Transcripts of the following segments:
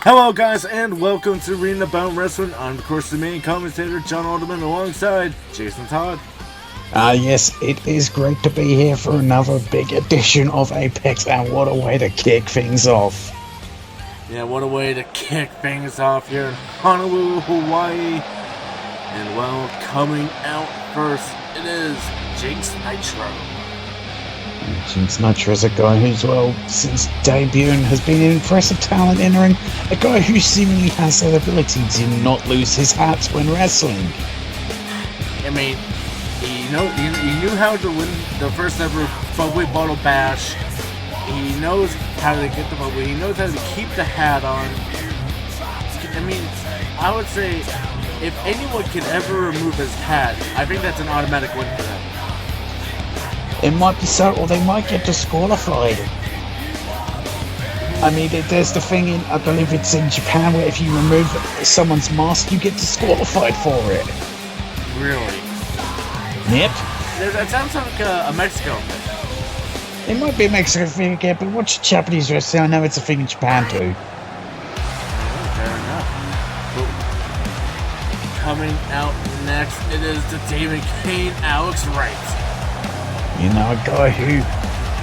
Hello guys and welcome to Reading About Wrestling. I'm of course the main commentator John Alderman alongside Jason Todd. Yes, it is great to be here for another big edition of Apex, and what a way to kick things off. Yeah, what a way to kick things off here in Honolulu, Hawaii. And well, coming out first, it is Jinx Nitro. Jinx Nitro is a guy who's, well, since debuting has been an impressive talent in the ring. A guy who seemingly has the ability to not lose his hat when wrestling. I mean, he knew how to win the first ever Bubbly Bottle Bash. He knows how to get the bubbly. He knows how to keep the hat on. I mean, I would say if anyone can ever remove his hat, I think that's an automatic win for them. It might be so, or they might get disqualified. I mean, there's the thing in, I believe it's in Japan, where if you remove someone's mask, you get disqualified for it. Really? Yep. That sounds like a Mexico thing. It might be a Mexican thing again, but watch Japanese wrestling. I know it's a thing in Japan too. Fair enough. But coming out next, it is the David Kane, Alex Wright. You know, a guy who,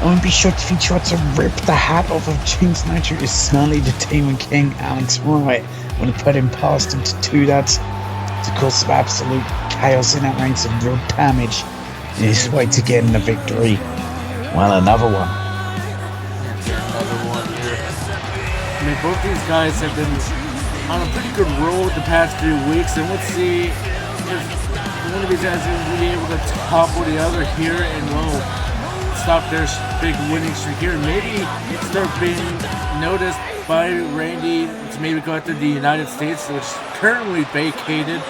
I wouldn't be shocked if he tried to rip the hat off of Jinx Nitro is certainly the Demon King, Alex Wright. When he put him past him to do that, to cause some absolute chaos in that ring, some real damage in his way to getting the victory. Well, another one. Another one here. I mean, both these guys have been on a pretty good roll the past few weeks, and let's see if one of these guys is going to be able to topple the other here and, well, stop their big winning streak here. Maybe start being noticed by Randy to maybe go out to the United States, which is currently vacated.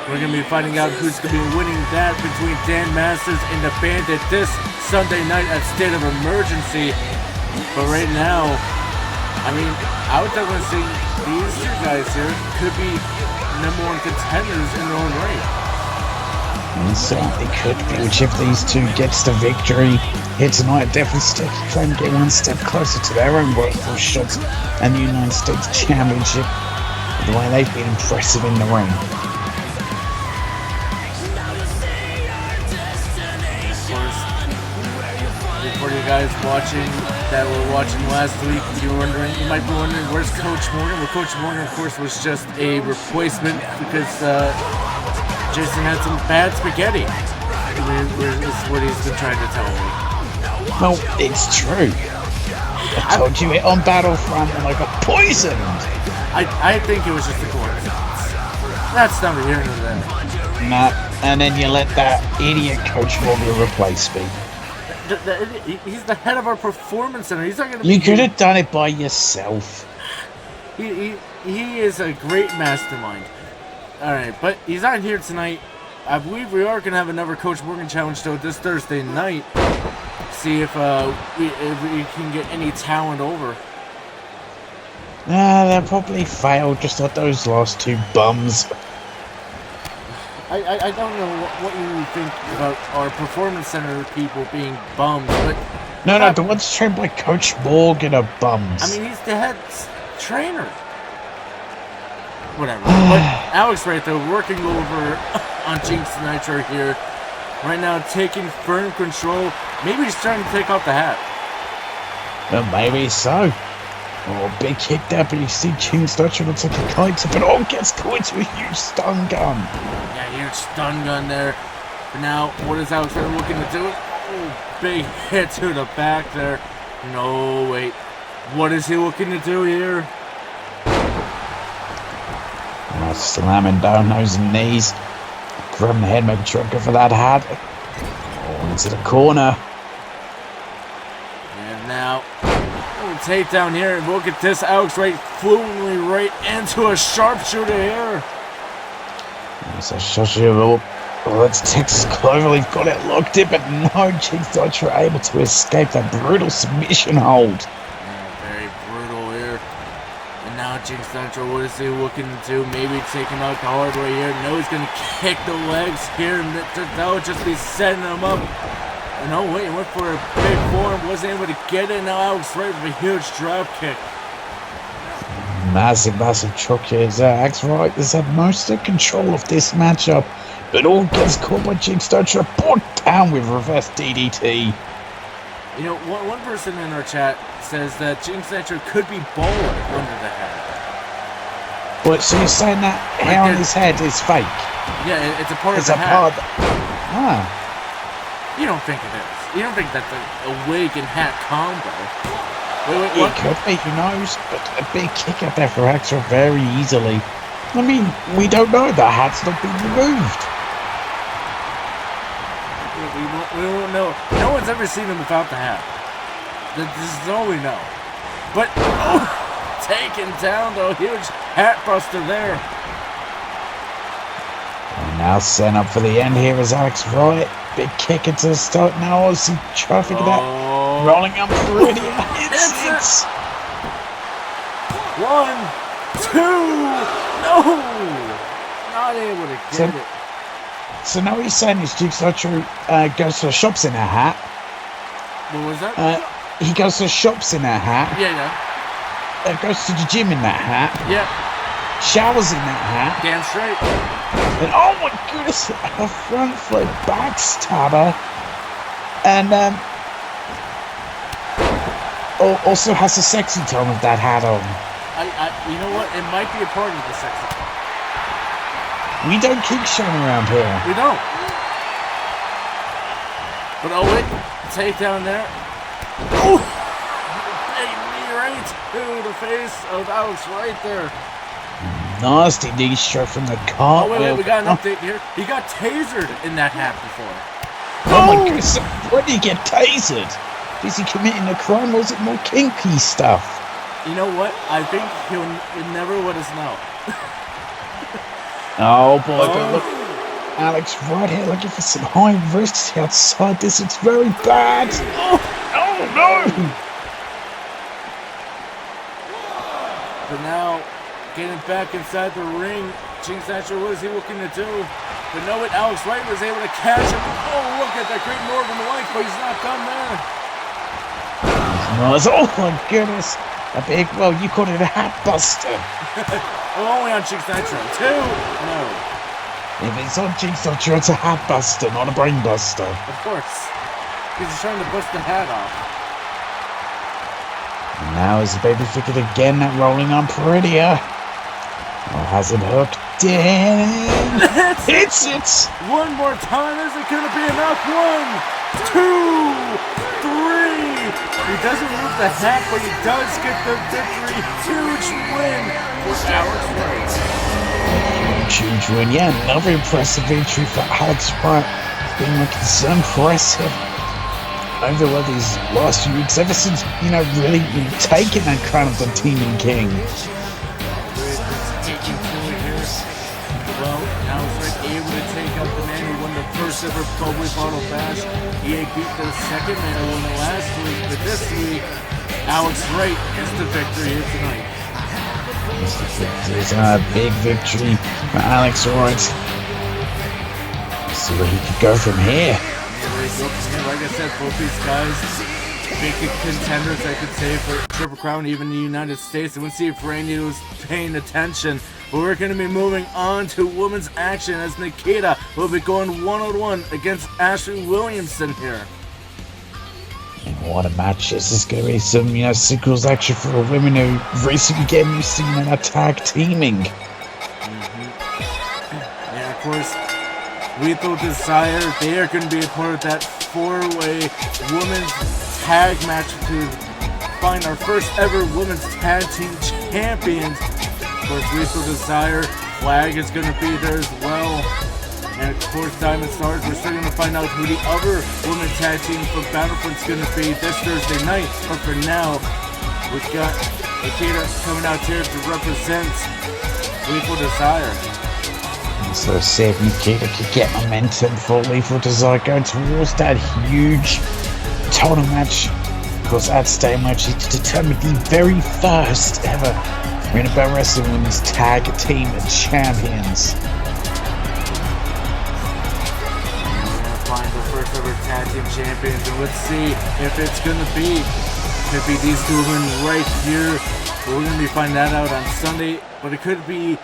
We're going to be finding out who's going to be winning that between Dan Masters and the Bandit this Sunday night at State of Emergency. But right now, I mean, I would definitely say these two guys here could be number one contenders in their own right. And certainly could be, whichever these two gets the victory here tonight, definitely trying to get one step closer to their own workforce shots and the United States Championship, the way they've been impressive in the ring. For you guys watching that were watching last week, you might be wondering, where's Coach Morgan? Well, Coach Morgan, of course, was just a replacement because Jason had some bad spaghetti. Is what he's been trying to tell me. Well, it's true. I told you it on Battlefront and I got poisoned. I think it was just a coincidence. That's neither here nor there. Nah, and then you let that idiot Coach Morgan replace me. He's the head of our performance center. He's not going to. You could have done it by yourself. He is a great mastermind. All right, but he's not here tonight. I believe we are going to have another Coach Morgan challenge though this Thursday night. See if we can get any talent over. They'll probably fail just like those last two bums. I don't know what you think about our performance center people being bums, but... No, the ones trained by Coach Morgan are bums. I mean, he's the head trainer. Whatever. But Alex right though, working over on Jinx Nitro here. Right now, taking firm control. Maybe he's trying to take off the hat. Well, maybe so. Oh, big hit there, but you see Jinx Nitro looks like a kite, but all gets caught into a huge stun gun. Yeah, huge stun gun there. But now, what is Alex looking to do? Oh, big hit to the back there. No, wait. What is he looking to do here? Slamming down those knees. Grabbing the head, making sure I go for that hat. Oh, into the corner. And now, takedown here, and look at this. Alex Wright fluently right into a sharpshooter here. So Shoshio, that's Texas Cloverleaf got it locked in, but no, Jinx Nitro able to escape that brutal submission hold. Yeah, very brutal here. And now Jinx Nitro, what is he looking to do? Maybe take him out the hard way here. No, he's going to kick the legs here, and that would just be setting him up. And oh wait, he went for a big form, wasn't able to get it. Now Alex Wright with a huge drop kick. Massive choke here. Alex Wright has had most of control of this matchup, but all gets caught by Jinx Dodger, brought down with reverse DDT. You know, one person in our chat says that Jinx Dodger could be bowling under the head. But so you're saying that hair on his head is fake? Yeah, it's a part of It's the a hat. part. Ah. You don't think it is. You don't think that's a wig and hat combo. Wait, It could be, who knows? But a big kick out there for Axel very easily. I mean, we don't know. The hat's not been removed. We don't know. No one's ever seen him without the hat. This is all we know. But, taken down, though. Huge hat buster there. And now set up for the end here is Alex Wright. Big kick into the start now. I see traffic of that. Rolling up pretty. It's 1, 2. No! Not able to get it. So now he's saying his Jinx Dodger goes to the shops in a hat. What was that? He goes to the shops in a hat. Yeah. Goes to the gym in that hat. Yeah. Showers in that hat. Damn straight. And oh my goodness, a front foot backstabber. And also has a sexy tone of that hat on. You know what? It might be a part of the sexy tone. We don't keep showing around here. We don't. But oh wait, takedown there. Oh! Big knee right to the face of Alex right there. Nasty knee straight from the car. Oh wait, we got an update here. He got tasered in that hat before. Oh my goodness, when did he get tasered? Is he committing a crime or is it more kinky stuff? You know what? I think he'll never let us know. Oh boy, but look. Alex right here looking for some high risks outside this. It's very bad. Oh no! But now, getting back inside the ring, Jinx Dodger, what is he looking to do? But no, what Alex Wright was able to catch him. Oh, look at that great Northern Light, but he's not done there. Nice. Oh my goodness. A big, well, you called it a hat buster. Well, only on Jinx Dodger. 2? No. If it's on Jinx Dodger, it's a hat buster, not a brain buster. Of course. He's just trying to bust the hat off. And now is the baby figured again that rolling on prettier. Oh, has it hooked in? Hits it! One more time. Is it going to be enough? 1, 2, 3. He doesn't move the hat, but he does get the victory. Huge win for Alex Wright. Huge win, yeah. Another impressive victory for Alex Wright. Being looking so impressive over these last few weeks, ever since, really taking that crown of the Demon King. Well, Alex Wright able to take out the man who won the first ever Public Bottle Bash. He beat the second man who won the last week, but this week, Alex Wright gets the victory here tonight. It's a big victory for Alex Wright. See where he could go from here. Like I said, both these guys, big contenders, I could say, for Triple Crown, even in the United States. I wouldn't see if Randy was paying attention. But we're going to be moving on to women's action as Nikita will be going one-on-one against Ashley Williamson here. And what a match. This is going to be some, singles action for the women who recently getting used to that tag teaming. And of course, Lethal Desire, they are going to be a part of that four-way women's tag match to find our first ever women's tag team champions. Of course, Lethal Desire, Flag is going to be there as well. And of course, Diamond Stars, we're still going to find out who the other women's tag team from Battlefront's going to be this Thursday night. But for now, we've got Nikita coming out here to represent Lethal Desire. So see if Nikita could get momentum for Lethal Desire going towards that huge title match. Of course, at Stay Match, he determined the very first ever Ring of Bell Wrestling Women's Tag Team Champions. Find the first ever tag team champions, and let's see if it's gonna be these two women right here But we're going to be finding that out on Sunday. But it could be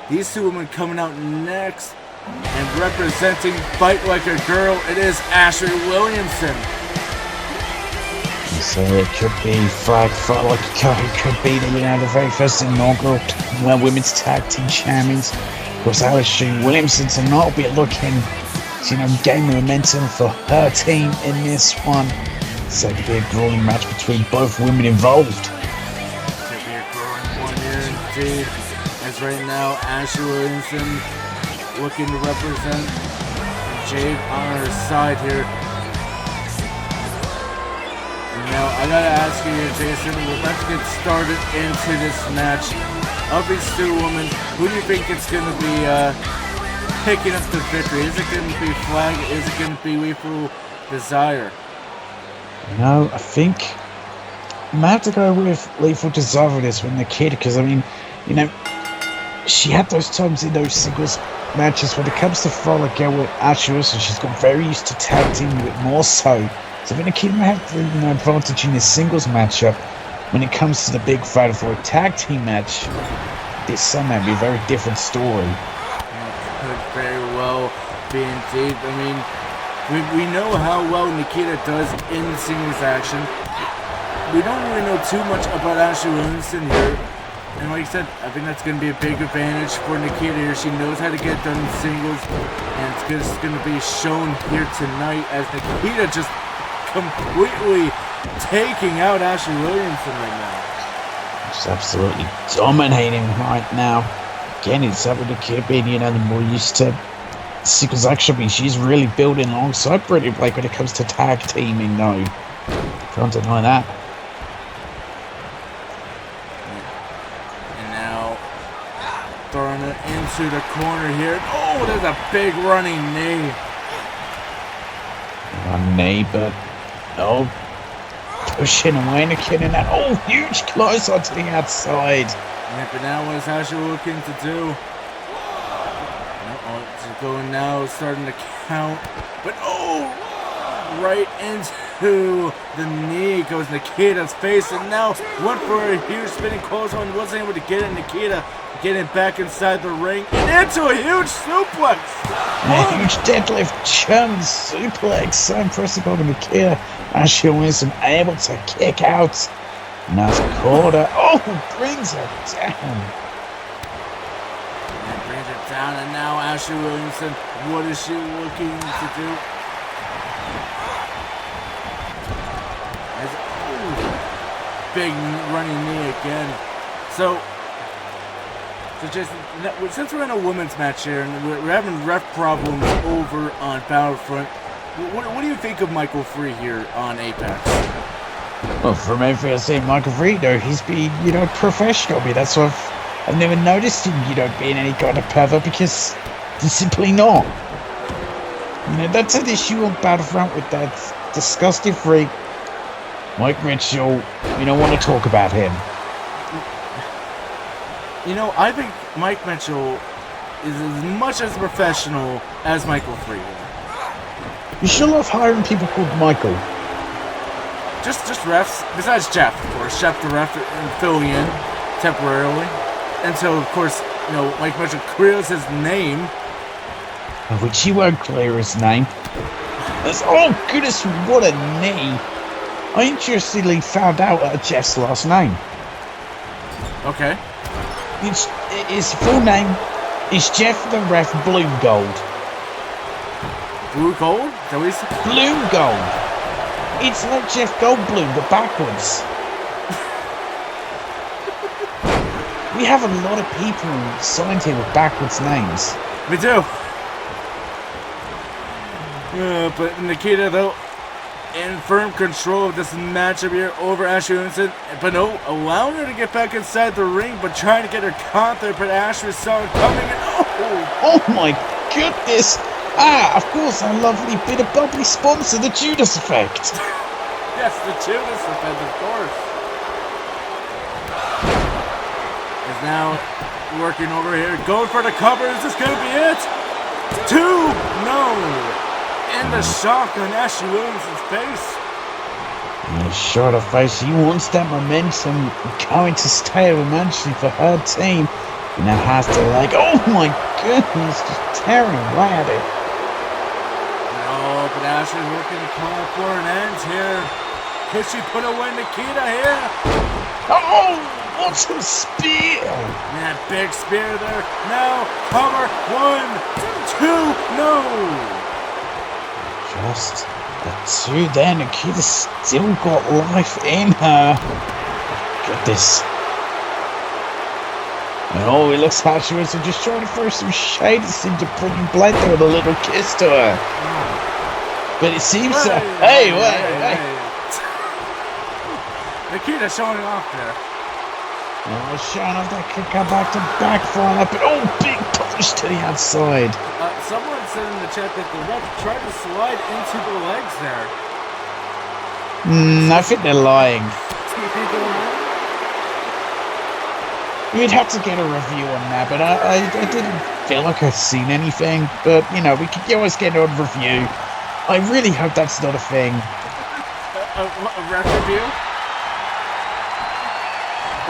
these two women coming out next and representing Fight Like a Girl. It is Ashley Williamson. So it could be Fight Like a Girl. It could be the very first inaugural women's tag team champions. Of course, Ashley Williamson tonight will be looking to gain momentum for her team in this one. So it could be a grueling match between both women involved. It could be a grueling one here indeed. As right now, Ashley Williamson looking to represent Jade on her side here. And now I gotta ask you here, Jason, we're about to get started into this match of these two women. Who do you think it's gonna be picking up the victory? Is it gonna be Flag? Is it gonna be Lethal Desire? I think I might have to go with Lethal Desire for this one, Nikita, because she had those times in those singles matches. When it comes to Fight Like a Girl with Ashley Wilson, she's got very used to tag teaming with more so. So Nikita might have the advantage in this singles matchup. When it comes to the big fight for a tag team match, this somehow be a very different story. It could very well be indeed. I mean, we know how well Nikita does in singles action. We don't really know too much about Ashley Williamson here. And like I said, I think that's going to be a big advantage for Nikita here. She knows how to get done in singles. And it's just going to be shown here tonight as Nikita just completely taking out Ashley Williamson right now. She's absolutely dominating right now. Again, it's up with Nikita being, the more used to singles action. I mean, she's really building alongside Brittany Blake when it comes to tag teaming, though. Can't deny that. And now, throwing it into the corner here. Oh, there's a big running knee. One knee, but pushing away Nikita and that. Oh, huge close onto the outside. Yeah, but now what is Ashley looking to do? It's going now, starting to count. But right into the knee goes Nikita's face, and now went for a huge spinning clothesline. Wasn't able to get it. Nikita getting back inside the ring and into a huge suplex. A huge deadlift German suplex. So impressive over Nikita. Ashley Williamson able to kick out. Nice quarter. Brings her down. And brings it down, and now Ashley Williamson, what is she looking to do? Big running knee again. So Jason, since we're in a women's match here and we're having ref problems over on Battlefront, what do you think of Michael Free here on Apex? Well, from everything I say, Michael Free, he's been, professional. I mean, that's why I've never noticed him, being any kind of pervert, because he's simply not. That's an issue on Battlefront with that disgusting freak, Mike Mitchell. We don't want to talk about him. I think Mike Mitchell is as much as professional as Michael Free. You should love hiring people called Michael. Just refs, besides Jeff, of course. Jeff the ref and filling in temporarily. Until, of course, Mike Mitchell clears his name. Which he won't clear his name. Oh, goodness, what a knee. I interestingly found out Jeff's last name. Okay. His full name is Jeff the Ref Bloomgold. Blue Gold? Is that what he said? Bloomgold. It's like Jeff Goldblum, but backwards. We have a lot of people signed here with backwards names. We do. But Nikita, though, in firm control of this matchup here over Ashley Williamson. But no, allowing her to get back inside the ring, but trying to get her caught there. But Ashley saw it coming. And oh my goodness. Of course, our lovely bit of bubbly sponsor, the Judas Effect. Yes, the Judas Effect, of course. Is now working over here, going for the cover. Is this going to be it? 2, no. And the shock on Ashley Williamson's face. And short of face, she wants that momentum going to stay eventually for her team. And now has to oh my goodness, just tearing away at it. Oh, but Ashley's looking to call for an end here. Could she put away Nikita here? Oh, what's a spear? Yeah, big spear there. Now, cover. 1, 2, no. Just the two there. Nikita's still got life in her. Look at this. Oh, it looks like she was just trying to throw some shade. It seemed to bring Blade there with a little kiss to her. But it seems Hey, wait. Nikita showing off there. Oh, showing off that kick out back to backfire. But big push to the outside. Someone said in the chat that the ref tried to slide into the legs there. I think they're lying. You'd have to get a review on that, but I didn't feel like I'd seen anything. But, we could always get a review. I really hope that's not a thing. A ref review?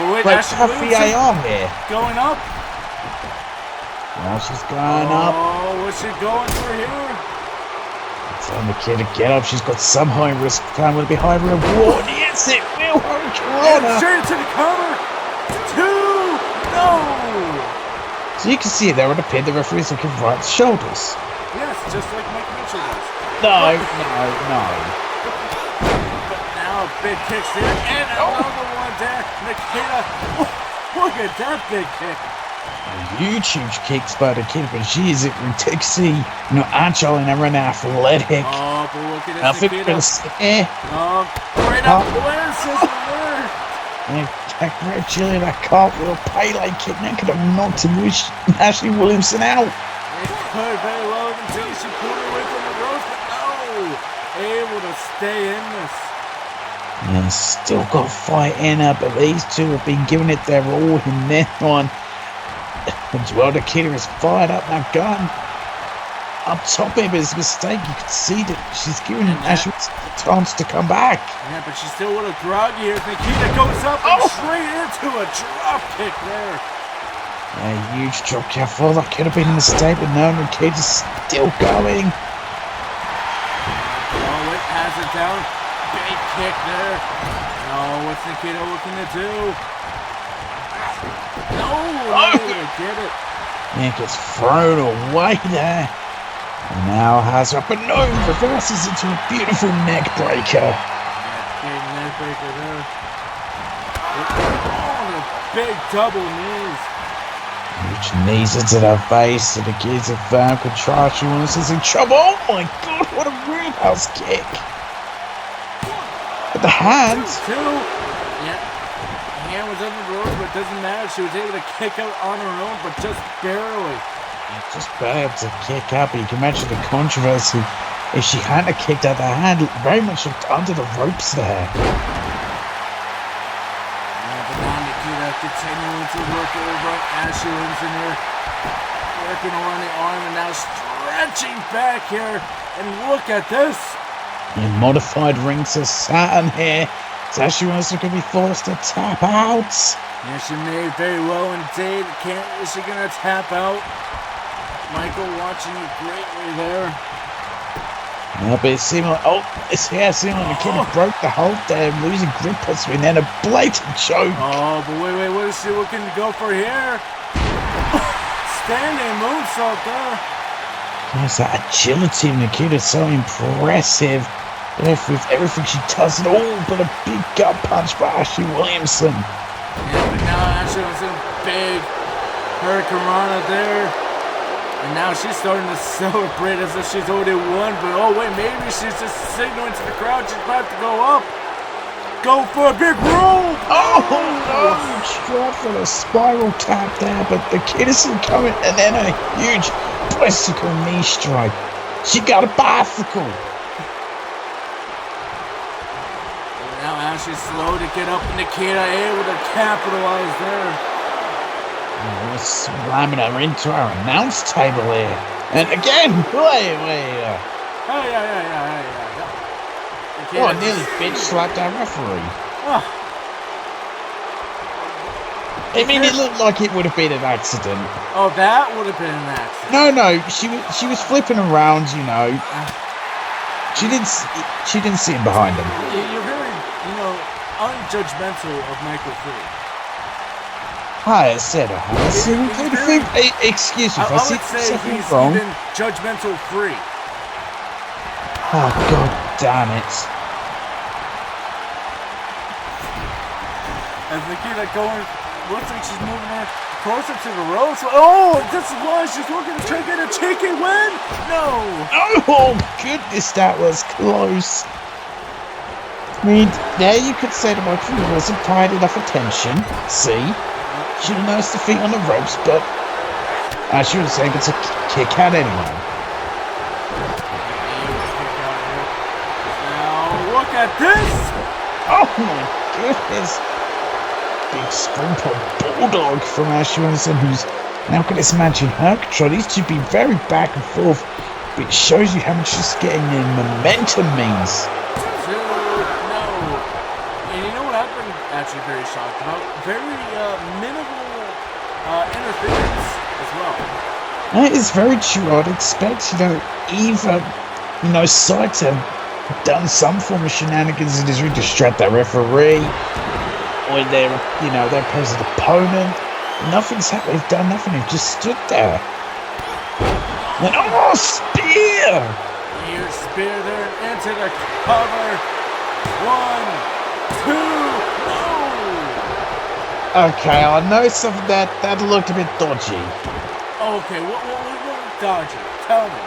But wait, let's have VAR here. Going up? Well, she's going up. Oh, what's she going for here? Tell Nikita to get up. She's got some high risk plan. Will it be high reward? Yes, it will. Hurricane. Straight to the cover. 2, no. So you can see there on the pin, the referee's looking right at the shoulders. Yes, just like Mike Mitchell does. No. But now big kicks there, and another one there. Nikita, look at that big kick. Huge kicks by Nikita, but she is ridiculously, agile and everyone athletic. Oh, but look at this Nikita. Right up, where says the word? Actually, that cartwheel Pele kick that could have knocked Ashley Williamson out. It could very well until she pulled her away from the ropes, but no, able to stay in this. Yeah, still got a fight in her, but these two have been giving it their all in this one. As well, Nikita is fired up now, gun up top of his mistake. You can see that she's giving Ashley a chance to come back. Yeah, but she's still a little groggy here. Nikita goes up and straight into a drop kick there. A huge drop kick. I thought that could have been a mistake, but no, Nikita's still going. Oh, it has it down. Big kick there. No, what's Nikita looking to do? No, not able to get it. Yeah, gets thrown away there. And now has up, but no, reverses into a beautiful neck breaker. Yeah, big neck breaker there. Oh, the big double knees. Huge knees into the face, and the kids have found control. She wants us in trouble. Oh my god, what a roundhouse kick. But the hands. Hand was under the ropes, but it doesn't matter. She was able to kick out on her own, but just barely. Just barely able to kick out, but you can imagine the controversy if she hadn't kicked out the hand. Very much under the ropes there. But now Nikita continuing to work over Ashley Williamson here. Working around the arm and now stretching back here. And look at this. In modified rings of Saturn here. Ashley Williamson could be forced to tap out. Yeah, she may very well indeed. Is she gonna tap out? Michael watching you greatly there. Yeah, but it seemed like the kid broke the hold there, losing grip possibly, and then a blatant choke. Oh, but wait, what is she looking to go for here? Standing moonsault there. Yes, that agility of Nikita is so impressive. With everything she does it all, but a big gut punch by Ashley Williamson. Yeah, but now Ashley Williamson, big Hurricane Rana there. And now she's starting to celebrate as if she's already won. But oh wait, maybe she's just signaling to the crowd she's about to go up. Go for a big roll! Oh no! Straight for the spiral tap there, but the kid isn't coming. And then a huge bicycle knee strike. She got a bicycle. Now Ashley's slow to get up, and Nikita able to capitalize there. We're slamming her into our announce table here. And again, wait. Hey. kid. Oh, nearly bitch slapped our referee. Oh, I mean, it looked like it would have been an accident. oh, that would have been an accident. No, she was flipping around, you know. She didn't see him behind him. You're very, unjudgmental of Michael Free. I said, excuse me, I would say he's wrong. even judgmental free. Oh, god damn it. As Nikita going, looks like she's moving her closer to the ropes. Oh, this is why she's looking to try to get a cheeky win. No. Oh, goodness, that was close. I mean, there you could say the Michael wasn't paying enough attention. See? Should have noticed the feet on the ropes, but she was able to kick out anyway. Now, look at this! Oh my goodness! Big springboard bulldog from Ashley Wilson, who's now got this match in her control. These two be very back and forth, but it shows you how much just getting in momentum means. Actually very shocked about. Very minimal interference as well. That is very true. I'd expect, either, sides have done some form of shenanigans in this ring to distract that referee or their opposing opponent. Nothing's happened. They've done nothing. They've just stood there. And, spear! Huge spear there into the cover. 1, 2. Okay, I know some of that looked a bit dodgy. Okay, what dodgy? Tell me.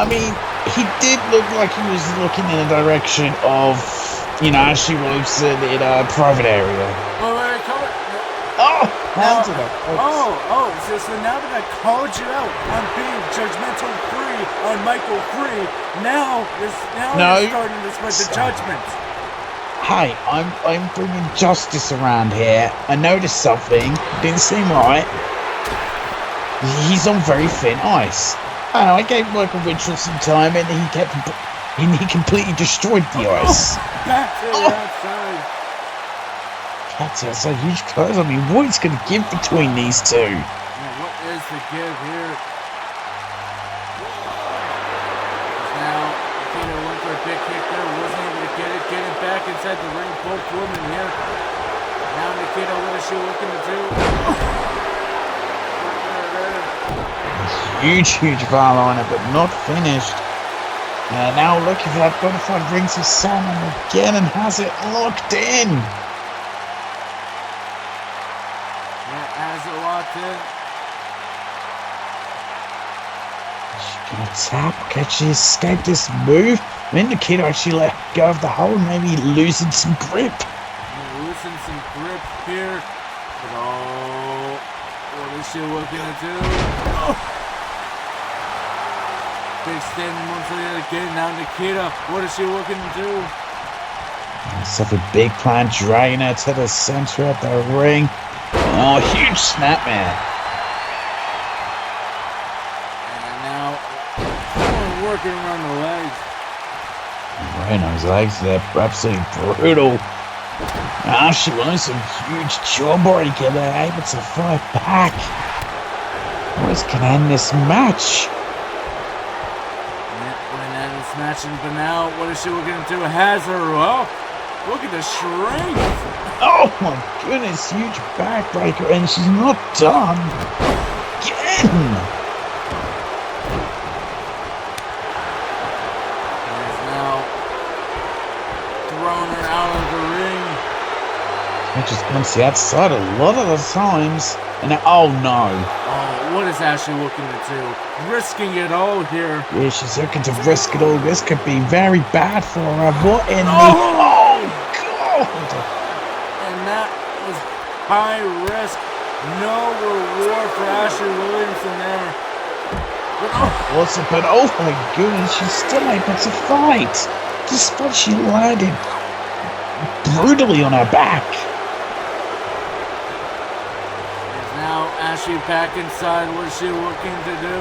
I mean, he did look like he was looking in the direction of, Ashley Wilson in a private area. Wait, come on. Oh, hands it up. So now that I called you out on being judgmental free on Michael Free, now you're starting to spread the judgment. Hey, I'm bringing justice around here. I noticed something. Didn't seem right. He's on very thin ice. I gave Michael Mitchell some time, and he completely destroyed the ice. Back to the outside. That's outside. Huge close. I mean, what is going to give between these two? Yeah, what is the give here? Now, went for a big kick there. Wasn't able to get it back inside the ring. Both women here. Now Nikita, what is she looking to do? Huge foul on it, but not finished. Now looking for that bona fide rings of salmon again and has it locked in. Yeah, has it locked in. She's gonna tap. Can she escape this move? I mean, Nikita actually let go of the hold, maybe losing some grip. Losing some grip here. But what is she looking to do? Big standing moves again. Now Nikita, what is she looking to do? Such a big plan, dragging her to the center of the ring. Oh, huge snap, man. And now, working around the legs. Right on his legs, they're absolutely brutal. Now she wants some huge jaw breaker. They're able to fight back. What's gonna end this match? But now, what is she looking to do? Has her up. Look at the strength. Oh my goodness, huge backbreaker, and she's not done. Again. She's now throwing her out of the ring. She just comes to the outside a lot of the times. And now, oh no. What is Ashley looking to do? Risking it all here. Yeah, she's looking to risk it all. This could be very bad for her. What in the... Oh, God! And that was high risk. No reward for Ashley Williamson there. But oh my goodness, she's still able to fight. Despite she landed brutally on her back. Now Ashley back inside. What is she looking to do?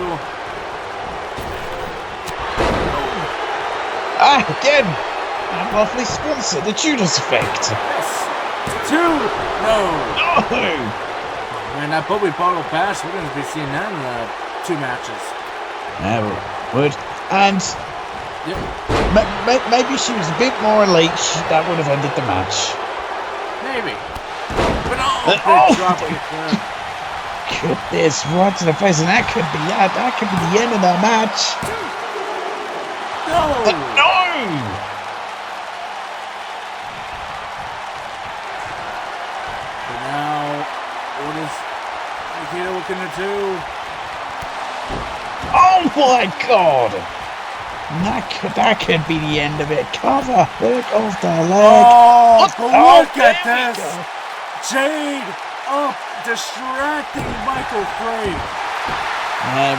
Again. Our lovely sponsor, the Judas Effect. Yes. 2. No. No! Man, that Bobby Bottle Bash, we're going to be seeing that in 2 matches. Yeah, would. And Yep. maybe she was a bit more elite. That would have ended the match. Maybe. But big drop kick there. Goodness, right to the face, and that could be the end of the match. No! No! But now, what is Nikita looking to do? Oh my god! That could be the end of it. Cover, hook off the leg. Oh, but look at there we this! go. Jade up, distracting Michael Frey.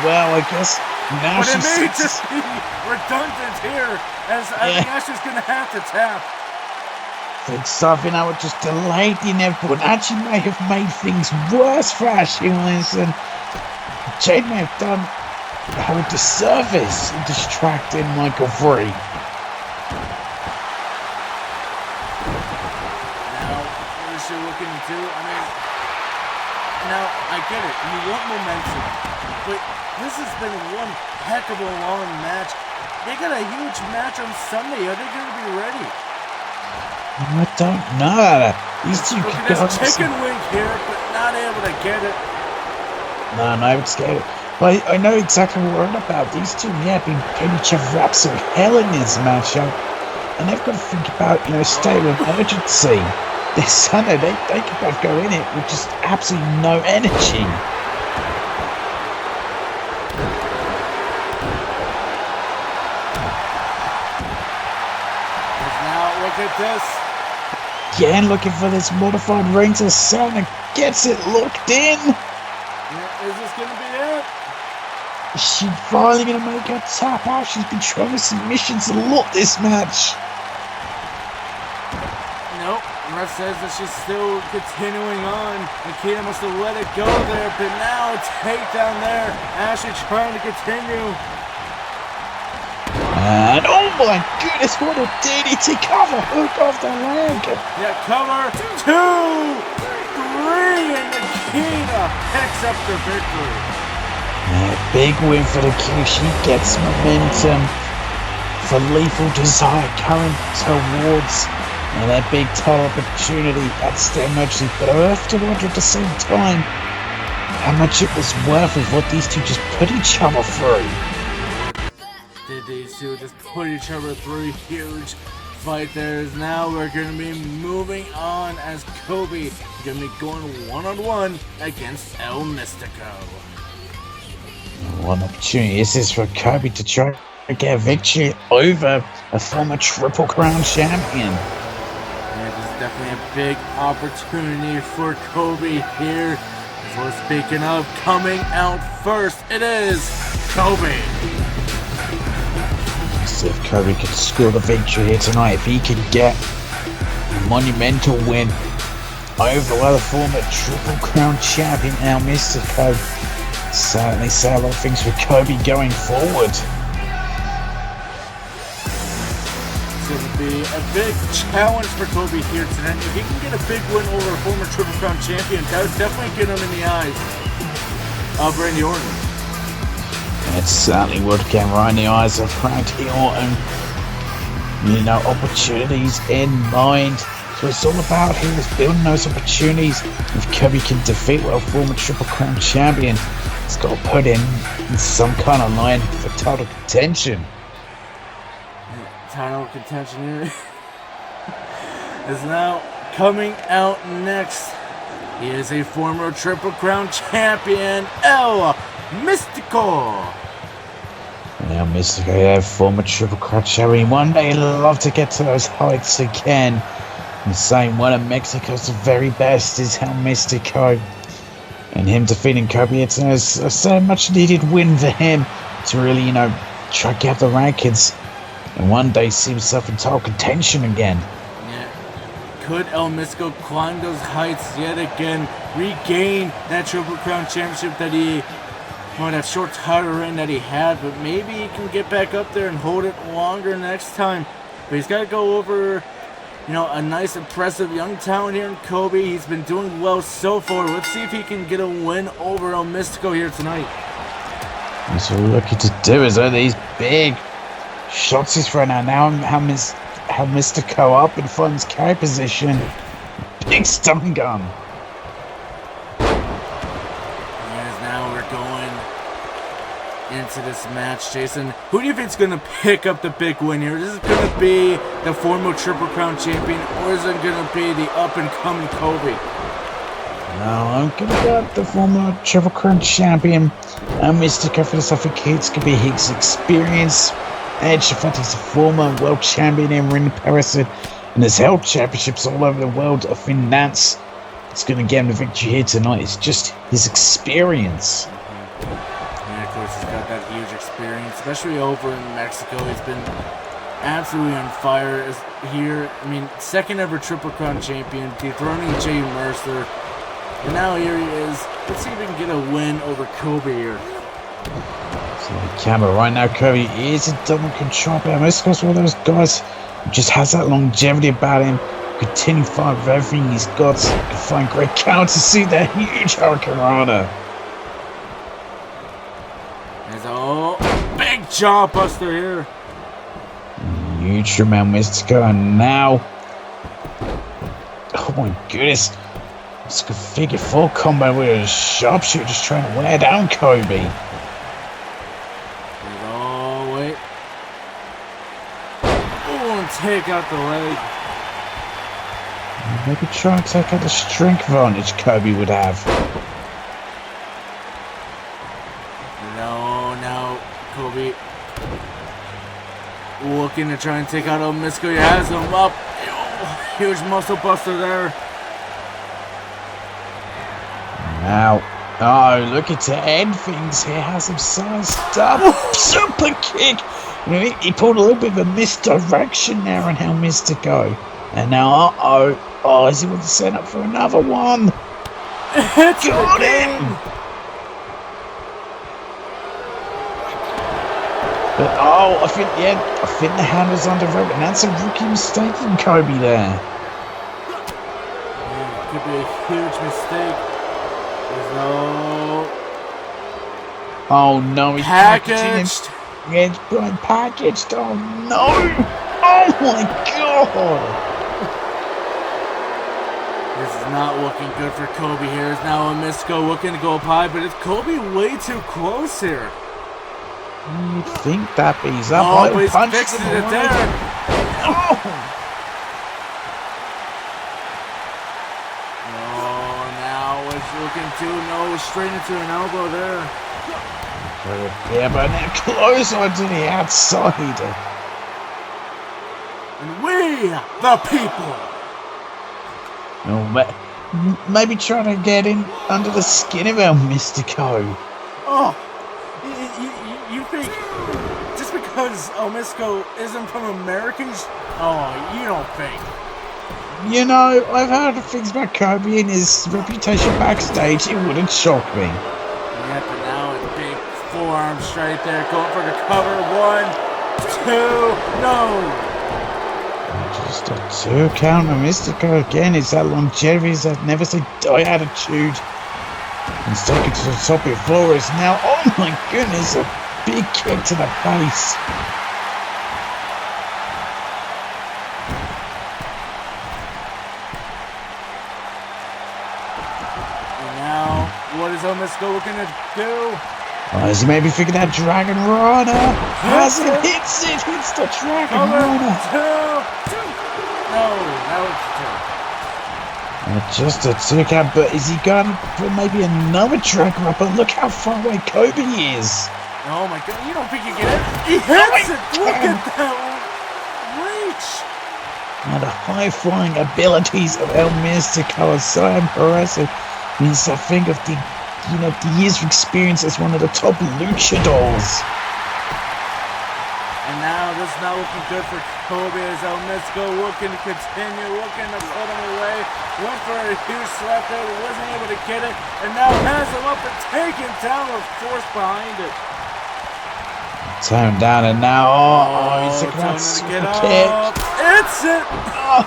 Well, I guess now But it may she's... just be redundant here, as I think Ashley's going to have to tap. It's something I would just delay the inevitable and actually may have made things worse for Ashley Williamson. Jade may have done her a disservice in distracting Michael Frey. Now, what is she looking to do? I mean, now, I get it. You want momentum. But this has been one heck of a long match. They got a huge match on Sunday. Are they going to be ready? I don't know. These two Look could at go this chicken wing here, but not able to get it. No, I'm scared. But I know exactly what we're on about. These two, have been getting each other absolute hell in this matchup. And they've got to think about, state of emergency. This Sunday, they could both go in it with just absolutely no energy. Now, look at this. Again, looking for this modified ring to Santa gets it locked in. Yeah, is this going to be it? Is she finally going to make her tap out? She's been trying submissions a lot this match. Nope. Ref says that she's still continuing on. Nikita must have let it go there, but now takedown there. Ashley trying to continue. And oh my goodness, what a DDT cover! Hook off the leg! Yeah, cover 2, 3, and Nikita picks up the victory. Big win for the King. She gets momentum for Lethal Desire coming towards that big title opportunity at State Emergency. But I have to wonder at the same time how much it was worth of what these two just put each other through. Did these two just put each other through? Huge fight there. Now we're going to be moving on as Kobe is going to be going one-on-one against El Mystico. One opportunity. This is for Kobe to try to get a victory over a former Triple Crown champion. Yeah, this is definitely a big opportunity for Kobe here. So speaking of coming out first, it is Kobe. See if Kobe can score the victory here tonight. If he can get a monumental win over the former Triple Crown champion El Mystico, certainly say a lot of things for Kobe going forward. It's going to be a big challenge for Kobe here tonight. If he can get a big win over a former Triple Crown champion, that would definitely get him in the eyes of Randy Orton. It certainly would get right in the eyes of Randy Orton. Opportunities in mind. So it's all about here is building those opportunities. If Kobe can defeat a former Triple Crown champion, he's got to put in some kind of line for title contention. Title contention here is now coming out next. He is a former Triple Crown champion, El Mystico. Now, Mystico, former Triple Crown champion. One day he'd love to get to those heights again. And saying one of Mexico's very best is El Mystico. And him defeating Kobe, it's a much needed win for him to really, try to get the rankings. And one day see himself in title contention again. Yeah. Could El Mystico climb those heights yet again? Regain that Triple Crown championship that that short title reign that he had, but maybe he can get back up there and hold it longer next time. But he's got to go over, a nice, impressive young talent here in Kobe. He's been doing well so far. Let's see if he can get a win over El Mystico here tonight. He's looking to do is these big shots he's throwing out now. How Mystico up and finds carry position. Big stun gun. As now we're going into this match, Jason. Who do you think's going to pick up the big win here? Is this going to be the former Triple Crown champion, or is it going to be the up-and-coming Kobe? No, I'm going to go with the former Triple Crown champion, Mystico, for this. I think it's going to be his experience. Edge, the fact he's a former world champion in Ring Paris and has held championships all over the world. I think that's going to get him the victory here tonight. It's just his experience. And of course, he's got that huge experience, especially over in Mexico. He's been absolutely on fire here. I mean, second ever Triple Crown champion, dethroning Jay Mercer. And now here he is. Let's see if we can get a win over Kobe here. So the camera right now, Kobe is a double control player. Mystico's one of those guys who just has that longevity about him. Continue fighting with everything he's got. Can find great counters to see that huge Hurricane Rana. There's a big jaw buster here. Huge from El Mystico, and now, oh my goodness, it's a figure 4 combo with a sharpshooter just trying to wear down Kobe. Oh wait! Oh, and take out the leg. Maybe try and take out the strength advantage Kobe would have. No, Kobe looking to try and take out El Mystico. He has him up. Oh, huge muscle buster there. Now, oh, looking to end things here. Has him sized up. Super kick. He pulled a little bit of a misdirection there on El Mystico. And now, oh, is he want to set up for another one? Got him! But I think the hand was under rope, and that's a rookie mistake from Kobe there. Yeah, could be a huge mistake. There's no. Oh no, he's packaged. Yeah, it's been packaged. Oh no! Oh my god! This is not looking good for Kobe here. It's now a Mystico looking to go up high, but it's Kobe way too close here. You'd think that he's up. Oh, but he's fixing it there. Oh, now it's looking to straight into an elbow there. yeah, but now close onto the outside. And we, the people. Oh, maybe trying to get in under the skin of El Mystico. Oh, you think just because El Mystico isn't from Americans? Oh, you don't think? You know, I've heard things about Kobe and his reputation backstage. It wouldn't shock me. Yeah, but now a big forearm straight there, going for the cover. 1, 2, no. Just a 2 count on Mystico again. It's that longevity, it's that never say die attitude. He's taken to the top of Flores now. Oh my goodness, a big kick to the face. And now, what is El Mystico looking to do? Is he maybe thinking that Dragon Rana? Hits the Dragon Rana. 2. No, that was 2. Just a 2 count, but is he going for maybe another Dragon Rana? But look how far away Kobe is. Oh my god, you don't think you get it? He hits it! Look at that reach! Now the high-flying abilities of El Mystico are so impressive. Means I think of the years of experience as one of the top luchadors. And now this is not looking good for Kobe as El Mystico looking to continue, looking to put him away. Went for a huge slap there, but wasn't able to get it. And now has him up and taken down with force behind it. Turned down and now, he's looking at super kick. It's it! Oh,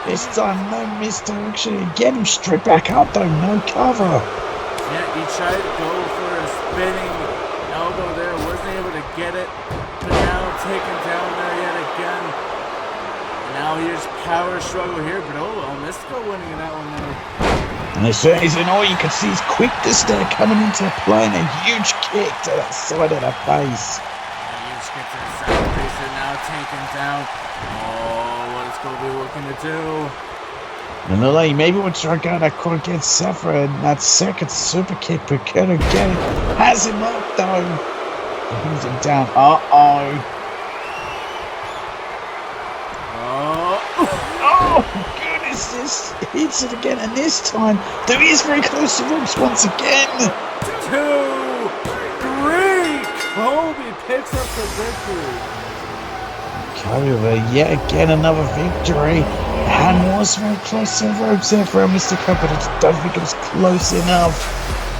this time, no misdirection. Get him straight back up, though. No cover. Yeah, he tried to go for a spinning elbow there. Wasn't able to get it. But now taken down there yet again. And now here's power struggle here. But Mystico winning in that one there. And as soon as all you can see is quickness there coming into play and a huge kick to that side of the face. A huge kick to the side of the face and now taken down. Oh, what is Kobe looking to do? And Lily, maybe we'll try going that quick against Sephra and that second super kick, but could have get it. Has him up though. He's him down. Uh-oh. Oh, goodness, this hits it again, and this time, there is very close to ropes once again. 2, 3, Kobe picks up the victory. Kobe, yet again, another victory. And was very close to the ropes there for Mr. Cup, but I don't think it was close enough.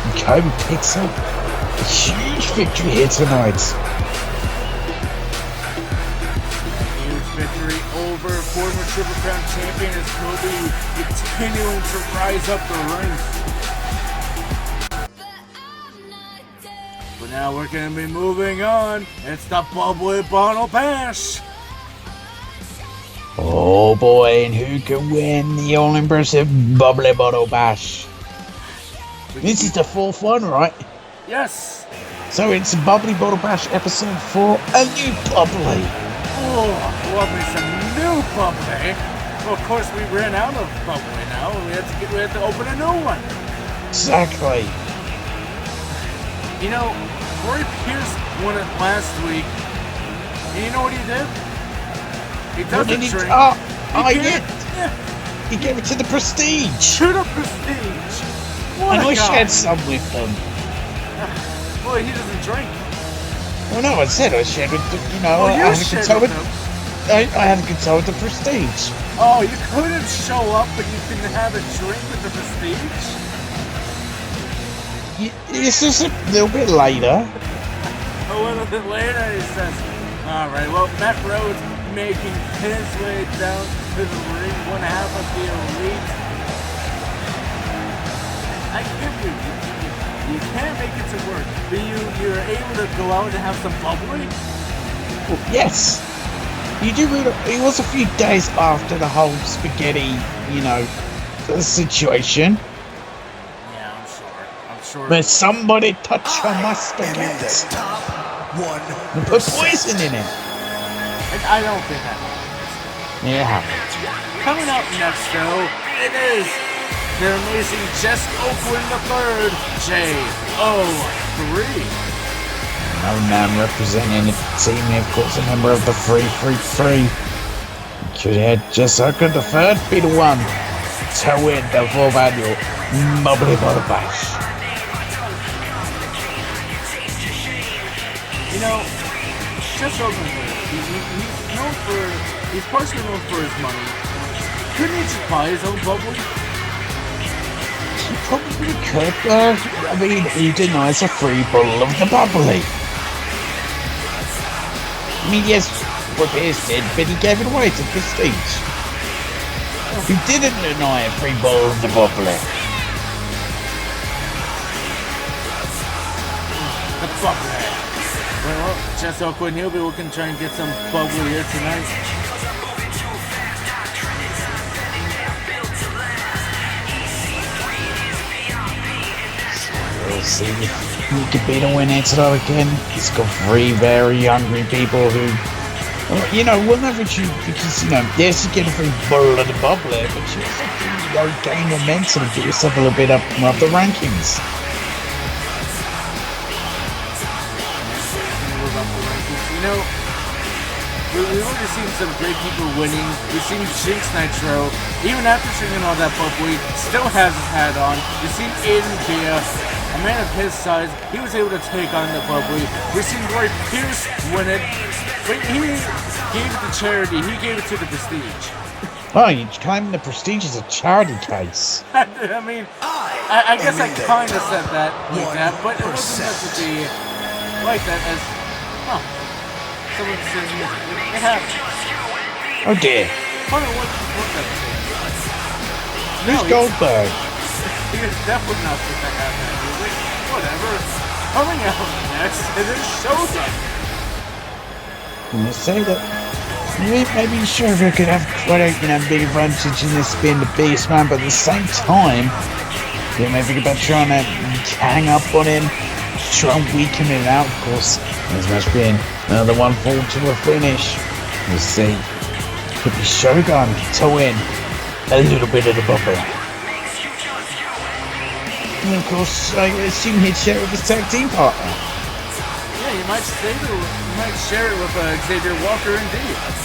And Kobe picks up a huge victory here tonight. Victory over former Triple Crown champion as Kobe continuing to rise up the ranks. But now we're going to be moving on. It's the Bubbly Bottle Bash. Oh boy, and who can win the all-impressive Bubbly Bottle Bash? This is the 4th one, right? Yes. So it's Bubbly Bottle Bash episode 4, a new Bubbly. Oh, love me some new bubbly. Well, of course, we ran out of bubbly now. We had to open a new one. Exactly. You know, Corey Pierce won it last week. And you know what he did? He doesn't drink. He gave it to the Prestige. To the Prestige. What I a wish guy. I had some with them. Well, he doesn't drink. Well, no, I said I shared with the, Well, I had a good time with them. I had a good time with the Prestige. Oh, you couldn't show up, but you can have a drink with the Prestige? This is a little bit later. A little bit later, he says. Alright, well, Matt Rhodes making his way down to the ring, one half of the Elite. I give you can't make it to work, but you're able to go out and have some bubbly? Well, yes. You do read it was a few days after the whole spaghetti, situation. Yeah, I'm sure. But somebody touched on my spaghetti. And put poison in it. I don't think that happens. Yeah, it happened. Coming up next, though, it is their amazing Jess Oakland III, J03. Another man representing the team, of course, a member of the 333. Could have Jess Oakland III be the one to win the 4th annual Bubbly Bottle Bash. You know, Jess Oakland, he's partially known for his money. Couldn't he just buy his own bubbly? He probably could, I mean, he denies a free bottle of the bubbly. I mean, yes, what Pierce did, but he gave it away to Prestige. He didn't deny a free bottle of the bubbly. The bubbly. Well, Jess Oakland, he'll be looking to try and get some bubbly here tonight. We'll see who could be the winner tonight again. He's got 3 very hungry people who, will never choose because, yes, you get a free bottle of the bubbly, but you also gain momentum and get yourself a little bit up the rankings. We've already seen some great people winning. We've seen Jinx Nitro, even after drinking all that bubbly, still has his hat on. We've seen Aiden Bia, a man of his size, he was able to take on the bubbly. We've seen Roy Pierce win it, but he gave it to charity. He gave it to the Prestige. Oh, you're claiming the Prestige is a charity case. I mean, I guess I kind of said that like that, but it wasn't meant to be like that as, someone says it happened. Oh dear. Hold on, what that thing? Who's No, Goldberg? he is definitely not supposed to have that music. Whatever. Coming out next is a Shogun. Let's say that. Maybe sure we could have quite a big advantage in this being the biggest man, but at the same time, maybe about trying to hang up on him, try and weaken him out, of course. This match being another one fall to a finish. We'll see. Could be Shogun to win a little bit of the bubble. And of course, I assume he'd share it with his tag team partner. Yeah, you might share it with Xavier Walker and Diaz.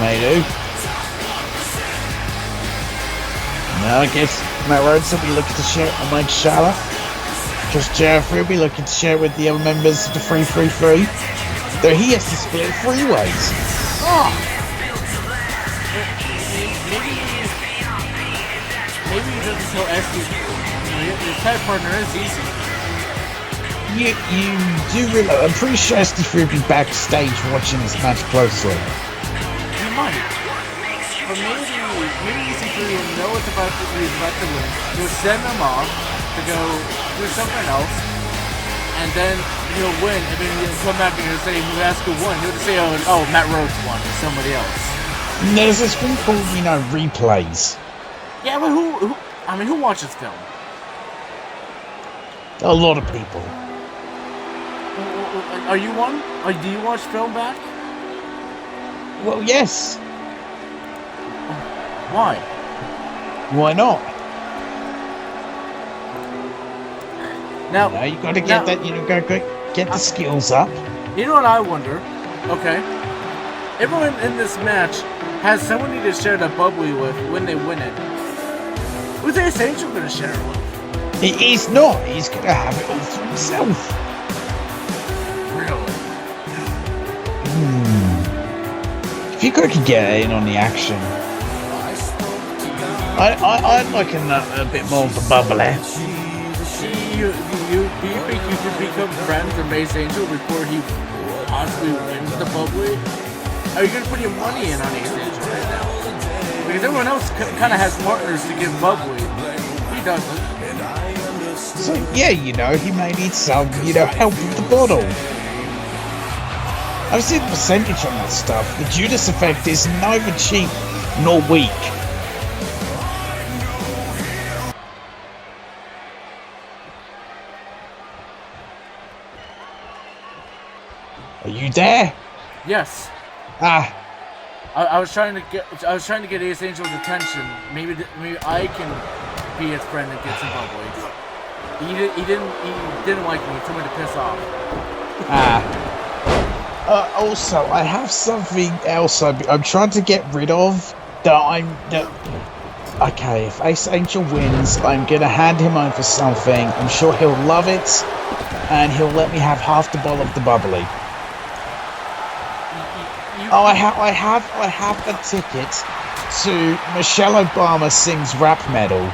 May do. Now I guess Matt Rhodes will be looking to share it with Mike Shala. Just Jeffrey will be looking to share it with the other members of the 333. Though he has to split it 3 ways. Oh! Maybe he doesn't tell SC. His tag partner is easy. You do realize, I'm pretty sure SD3 will be backstage watching this match closely. He might. But maybe EC3 will know he's about to win. He'll send them off to go do something else. And then he'll win. And then he'll come back and he'll say, who has to win? He'll just say, oh, Matt Rhodes won or somebody else. There's this thing called, replays. Yeah, but who watches film? A lot of people. Are you one? Do you watch film back? Well, yes. Why? Why not? Now you got to get that. Get the skills up. You know what I wonder? Okay, everyone in this match has somebody to share the bubbly with when they win it. Who's Ace Angel going to share it with? He's not. He's going to have it all to himself. Really? If you could get in on the action, I'd like a bit more of a bubbly. Do you think you could become friends with Ace Angel before he possibly wins the bubbly? Are you going to put your money in on Ace Angel right now? Because everyone else kind of has partners to give bubbly. He doesn't. So yeah, he may need some, help with the bottle. I've seen the percentage on that stuff. The Judas effect is neither cheap nor weak. Are you there? Yes. I was trying to get Ace Angel's attention. Maybe I can be his friend and get some bubbly. He didn't like me. He told me to piss off. Also, I have something else I'm trying to get rid of. Okay, if Ace Angel wins, I'm gonna hand him over something. I'm sure he'll love it, and he'll let me have half the bottle of the bubbly. I have a ticket to Michelle Obama Sings Rap Medal.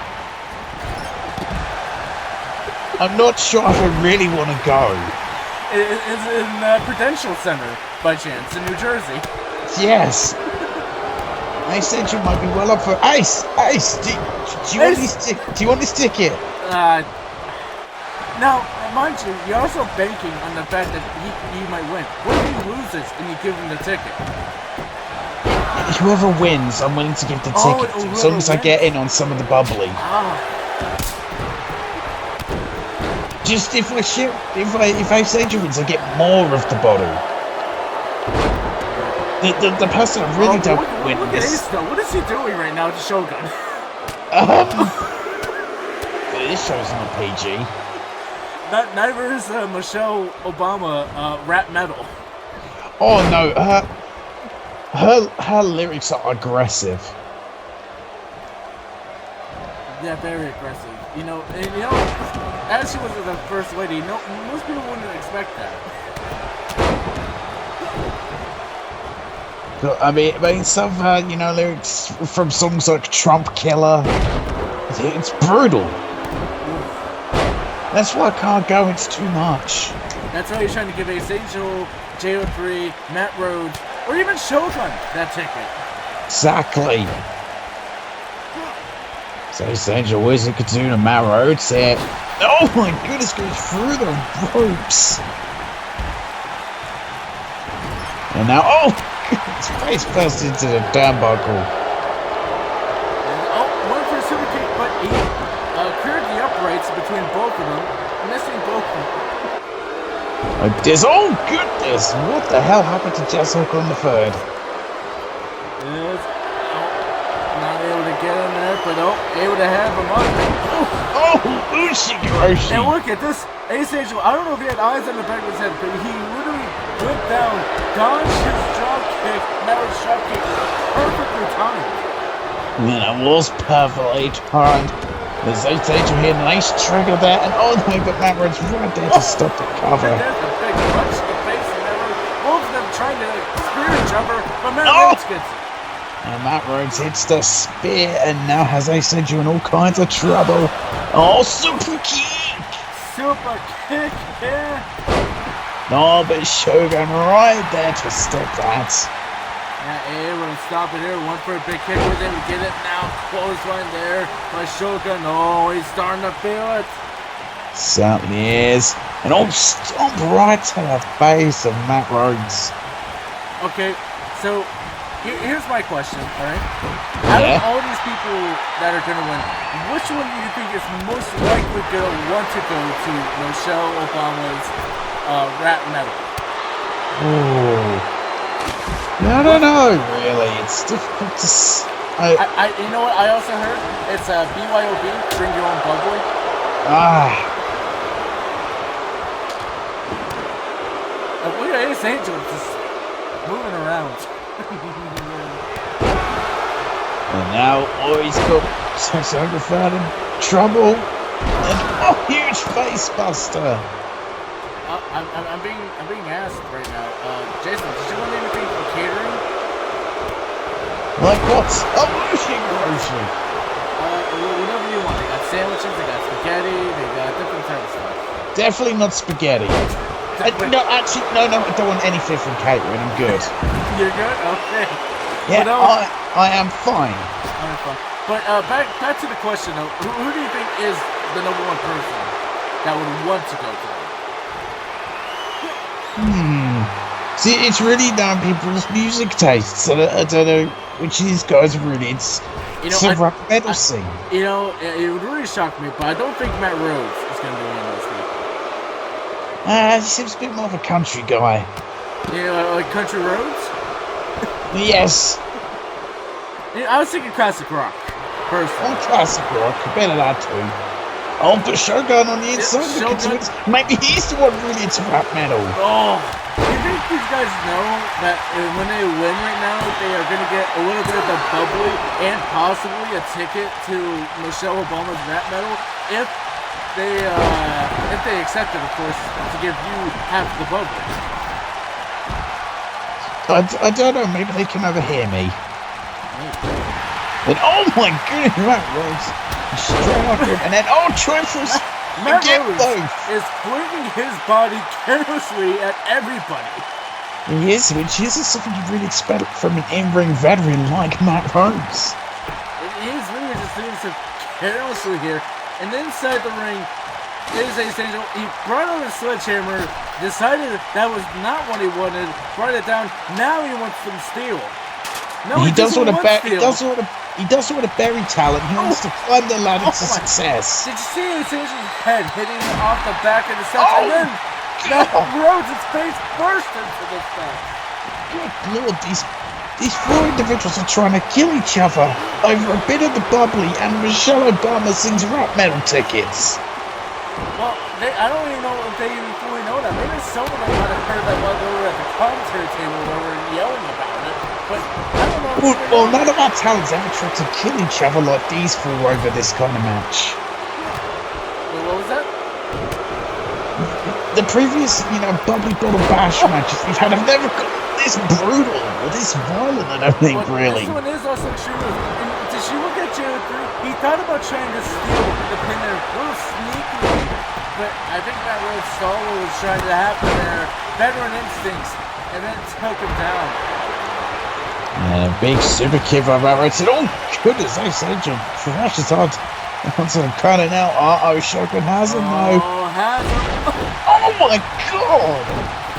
I'm not sure if I really want to go. It's in Prudential Center, by chance, in New Jersey. Yes. Ace Angel might be well up for... Ace! Do you want this ticket? Now, mind you, you're also banking on the fact that he might win. What if he loses and you give him the ticket? Whoever wins, I'm willing to give the ticket to, as long as I get in on some of the bubbly. Just if Ace Angel wins, I get more of the bottle. The person I really don't win this. Ace, though. What is he doing right now to Shogun? This show's not PG. Neither is Michelle Obama rap metal. Oh no, her lyrics are aggressive. Yeah, very aggressive. As she was the first lady, most people wouldn't expect that. I mean, some lyrics from songs like Trump Killer. It's brutal. That's why I can't go. It's too much. That's why you're trying to give Ace Angel, JO3, Matt Rhodes, or even Shogun that ticket. Exactly. So Sandra Wizard could do the Matt Rhodes here. Oh my goodness, goes through the ropes. And now, oh, his face burst into the turnbuckle. Went for a super kick, but he cleared the uprights between both of them, missing both of them. Oh goodness, what the hell happened to Jess Hook on the third? Yes. Not able to get in there, but able to have him up. Ushigoroshi. And look at this. Ace Angel, I don't know if he had eyes on the back of his head, but he literally went down, dodged his drop kick, Matt's drop kick, perfectly timed. Yeah, that was perfectly timed. There's Ace Angel here, nice trigger there, and oh no, but Matt Rhodes right there to stop the cover. And there's a big punch to the face, and both of them trying to spear each other, but Matt Rhodes gets it. And Matt Rhodes hits the spear and now has Ace Angel in all kinds of trouble. Oh, super kick! Super kick, yeah. No, but Shogun right there to stop that. Yeah, able to stop it here. Went for a big kick with him. Get it now. Clothesline there by Shogun. Oh, he's starting to feel it. Certainly is. And stomp right to the face of Matt Rhodes. Okay, so here's my question, alright? Out of all these people that are going to win, which one do you think is most likely going to want to go to Michelle Obama's rap medal? Oh. I don't know, really. It's difficult to you know what I also heard? It's BYOB, bring your own bubbly. Look at Ace Angel just moving around. And now, he's got Saxophone in trouble. And huge face buster. I'm being asked right now. Jason, did you want anything for catering? Like what? Grocery. Whatever you want. They got sandwiches, they got spaghetti, they got different types of stuff. Definitely not spaghetti. No, I don't want anything from catering. I'm good. You're good? Okay. Yeah, I am fine. I'm fine. But back to the question though. Who do you think is the number one person that would want to go to that? See, it's really down people's music tastes. I don't know which of these guys really. It's a rock metal scene. You know, it would really shock me, but I don't think Matt Rhodes is going to be one of those people. He seems a bit more of a country guy. You know, like Country Roads? Yes. I was thinking classic rock, personally. Classic rock, a bit of that too. Oh, but Shogun on the inside. Maybe he's the one really into rap metal. Oh, you think these guys know that when they win right now, they are going to get a little bit of the bubbly and possibly a ticket to Michelle Obama's rap metal if they accept it, of course, to give you half the bubbly. I don't know. Maybe they can overhear me. Then, oh my goodness, Matt Rhodes straight up him, and then Choices Matt again Rhodes is flinging his body carelessly at everybody. He is, which isn't something you really expect from an in-ring veteran like Matt Rhodes. He's really just doing so carelessly here, and inside the ring is Ace Angel. He brought on a sledgehammer, decided that was not what he wanted, brought it down. Now he wants some steel. No, he doesn't want steel. He doesn't want to bury talent. He wants to climb the ladder to success. Did you see Ace Angel's head hitting off the back of the steps? And then Rhodes' face burst into the steps. Good lord, these four individuals are trying to kill each other over a bit of the bubbly and Michelle Obama sings rap metal tickets. Well, I don't even know if they even fully know that. Maybe some of them might have heard that while they were at the commentary table they were yelling about it. But I don't know. Well, none of our talents ever tried to kill each other like these four over this kind of match. Wait, what was that? The previous, bubbly bottle bash matches we've had have never got this brutal or this violent, I don't think, really. This one is also true. And did you look at Jared 3? He thought about trying to steal the pin there a little sneakily. But I think that Rhodes saw what was trying to happen there. Veteran instincts. And then took him down. And a big super kick by Matt Rhodes. Oh, goodness, Ace Angel crashes hard onto the corner now. Shogun has him, though. Oh, has him. Oh, my God.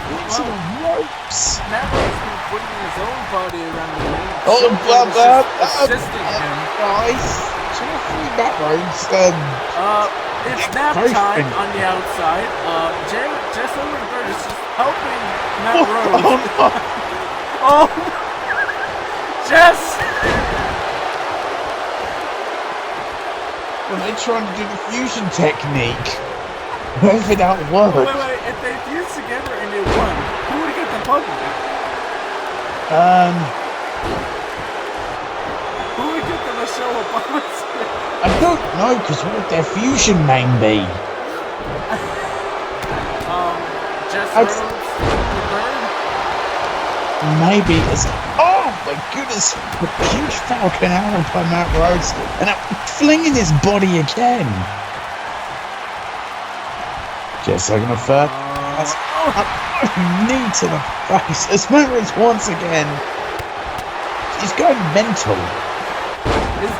Into the ropes. Matt Rhodes has been putting his own body around the ring. Oh, Shogun was just assisting him. Guys, Jeffrey Matt Rhodes. It's nap time on the outside. Jess Owenberg is just helping Matt Rhodes. Oh, no. Oh, Jess! When they're trying to do the fusion technique, whether that works. Wait, if they fused together and they won, who would get the puzzle? Who would get the Michelle Obama? I don't know, because what would their fusion name be? Jess Rhodes, the bird? Maybe it's. Oh my goodness! A huge Falcon Arrow by Matt Rhodes, and flinging his body again. Just like a third. That's a knee to the face. As Matt Rhodes once again. He's going mental. Is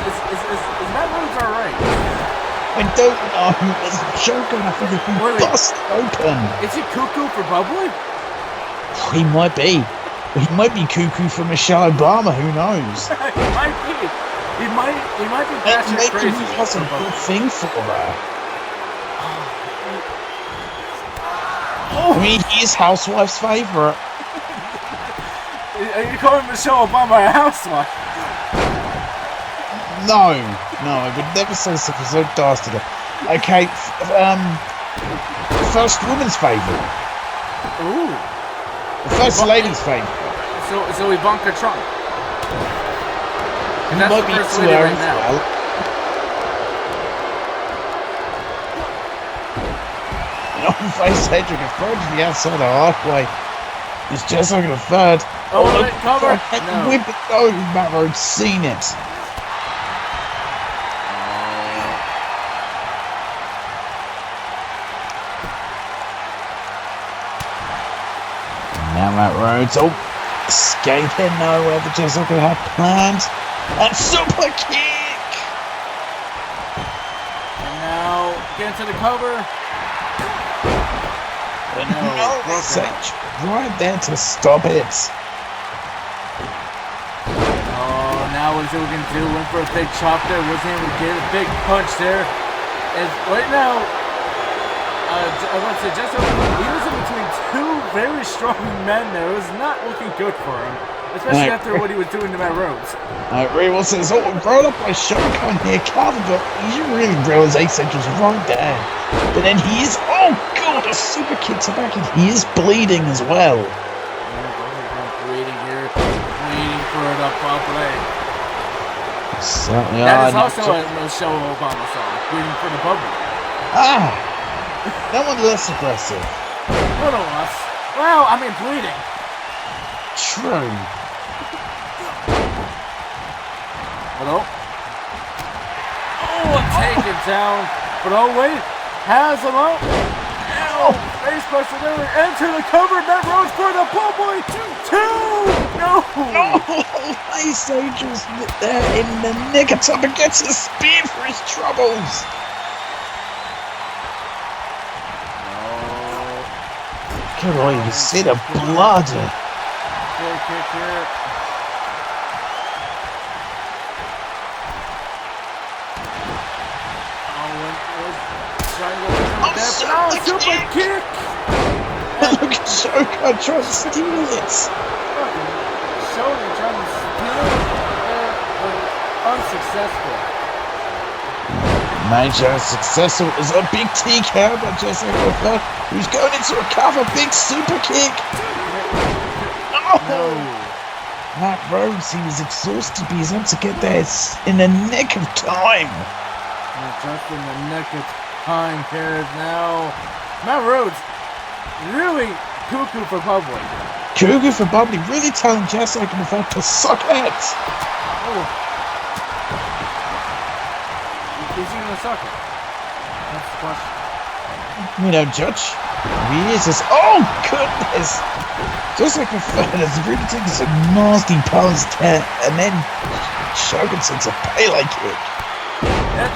Matt Rhodes alright? I don't know. It's Shogun, I think he's been busted open. Is he cuckoo for bubbly? He might be. He might be cuckoo for Michelle Obama, who knows? He might be. He might be batshit Maybe crazy. he has a good thing for her. Oh. I mean, he's Housewife's favourite. Are you calling Michelle Obama a housewife? No, I would never say something so dastardly. Okay, first woman's favourite. Ooh. The first lady's favourite. So Ivanka Trump. And that's Might the be first to lady her right as now. well. Face Hedrick is thrown to the outside of the halfway. It's just like a third. Oh, wait, cover. No. Whip it. Oh, Matt Rhodes seen it. And now Matt Rhodes. Oh, escaping nowhere, but just like had planned. And super kick. And now get into the cover. No, Sage right there to stop it. Oh, now what's he going to do? Went for a big chop there. Wasn't able to get a big punch there. And right now, I want to say, just he was in between two very strong men there. It was not looking good for him. Especially after what he was doing to Matt Rhodes. Ray says, oh, rolled up by Shogun here, Calvin, but you didn't really realize Ace Central's right there. But then he is, oh god, a super kick to back, and he is bleeding as well. Bleeding here, waiting for the bubbly. Certainly that is also a Michelle Obama song, waiting for the bubbly. That one less aggressive. Little less. Well, I mean bleeding. True. Hello? Oh, take it down. But oh, wait. Has him up. Oh, face buster there. Enter the cover. Matt Rhodes for the pull boy. Two. No. Ace Angel's there in the nick of time and gets a spear for his troubles. Come on, you can see the blood. Kick here. Super kick! Look at Shogun trying to steal it. Shogun trying to steal it, but unsuccessful. Major successful is a big TK by Jesse Ripper, who's going into a cover, big super kick. No. Matt Rhodes, he was exhausted, but he's able to get there in the nick of time. Just in the nick of time here now. Matt Rhodes, really cuckoo for bubbly. Cuckoo for bubbly, really telling Jesse Ripper to suck it. Oh. Is he gonna suck it? That's the question. We don't judge. He is this. Oh, goodness. Just like a furnace, really taking some nasty pounds there, and then Shogun sends a Pele kick. And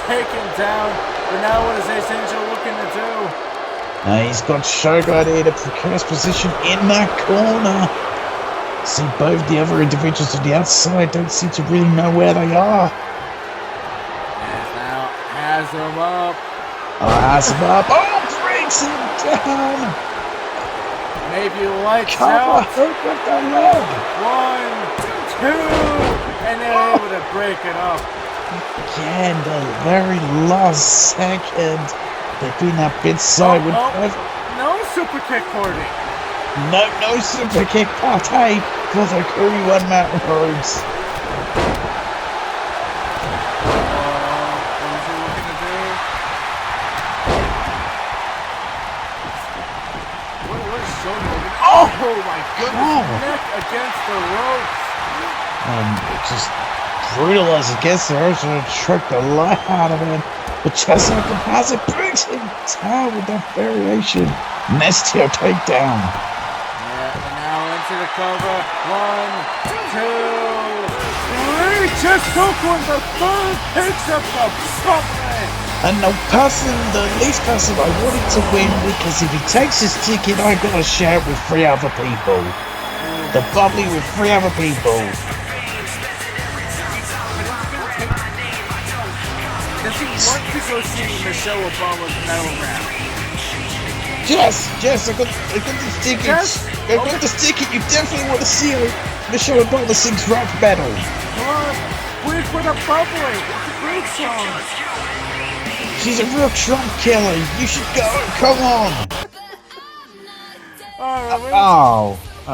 taken down. But now what is Ace Angel looking to do? He's got Shogun in a precarious position in that corner. See, both the other individuals on the outside don't seem to really know where they are. And now has him up. Has him up. Breaks him down. Maybe lights Cover out. hook with the leg. 1, 2, and they're able to break it up. Again, the very last second. They've been that bit side with no super kick party. No super kick party for the Curry One Mountain Roads. What is he looking to do? What is Shogun? Oh my goodness! Neck against the ropes. Just brutalized against the ropes and tricked the life out of him. But just like a has it brings him down with that variation. Nestio takedown. Yeah, and now into the cover. 1, 2, 3. Just took one. The third picks up the bump. And the least person I wanted to win, because if he takes his ticket, I gotta share it with 3 other people. The bubbly with 3 other people. Does he want to go see Michelle Obama's medal round? Jess, I got this ticket. Jess? I got this ticket. You definitely want to see Michelle Obama sings rap battle. Come on, wait for the bubbly. It's a great song. She's a real Trump killer. You should go. Come on.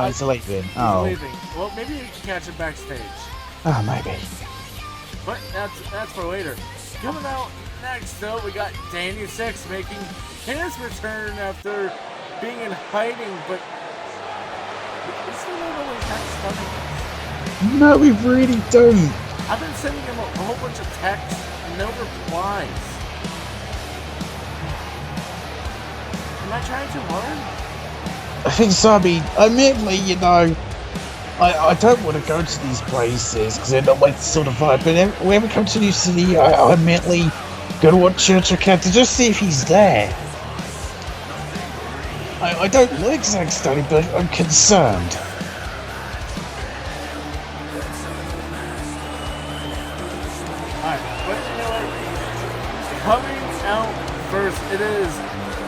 It's a late win. He's leaving. Well, maybe you can catch him backstage. Maybe. But that's for later. Coming out next, though, we got Danny Six making his return after being in hiding, but we still don't know what he's stunning. No, we really don't. I've been sending him a whole bunch of texts, no replies. Am I trying too hard? I think so. I mean, admittedly, I don't want to go to these places because they're not my sort of vibe. But when we come to New City, I admittedly go to one church or camp to just see if he's there. I don't like Zack Stoney, but I'm concerned. Alright, but you know what? Coming out first, it is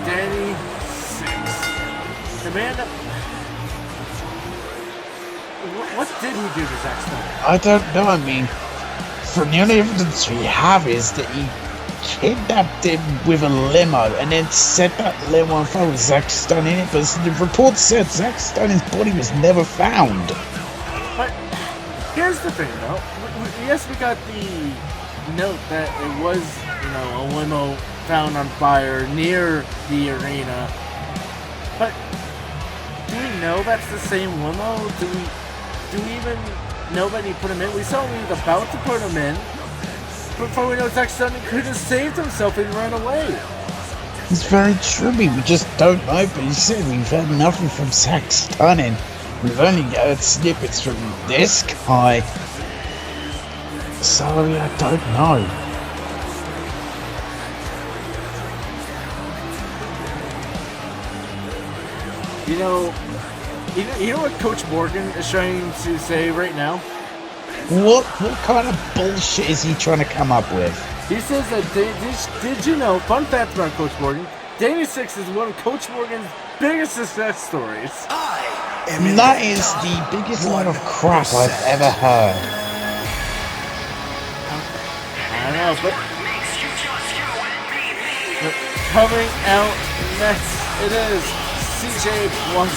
Danny Six. The man that... What did he do to Zack Stoney? I don't know. I mean, from the only evidence we have is that he kidnapped him with a limo and then set that limo on fire with Zack Stoney in it. But the report said Zack Stoney's body was never found. But here's the thing, though. Yes, we got the note that it was, a limo found on fire near the arena. But do we know that's the same limo? Do we even know that he put him in? We saw he was about to put him in. Before we know, Zack Stoney could have saved himself and run away. It's very true. We just don't know. But you said we've heard nothing from Zack Stoney. We've only heard snippets from this guy. So I don't know. You know what Coach Morgan is trying to say right now? What kind of bullshit is he trying to come up with? He says that, did you know, fun fact about Coach Morgan, Danny Six is one of Coach Morgan's biggest success stories. That is the biggest line of crap I've ever heard. I know, but coming out next, it is CJ Blunt.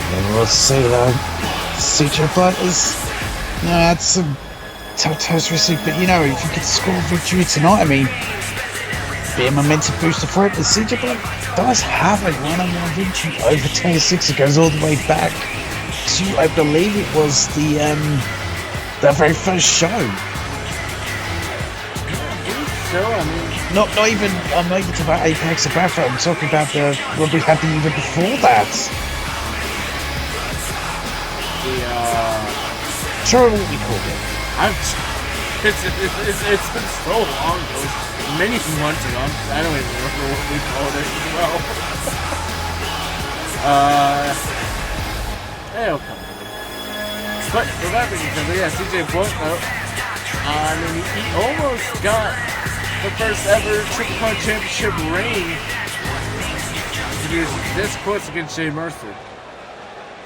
And we'll see though. CJ Blunt is, that's some toast receipt, but if you could score a victory tonight, I mean, be a momentum booster for it. But CJ Blunt does have a one-on-one victory over 26. It goes all the way back to, I believe it was the very first show. So, too. I mean, Not even. I'm not even talking about Apex or Battlefield. I'm talking about what we had even before that. Sorry, what we called it. It's been so long, though. Many months ago. I don't even remember what we called it as well. It'll come. But remember, yeah, CJ Blunt, though. I mean, he almost got the first ever Triple Crown Championship reign. He was this close against Jay Mercer.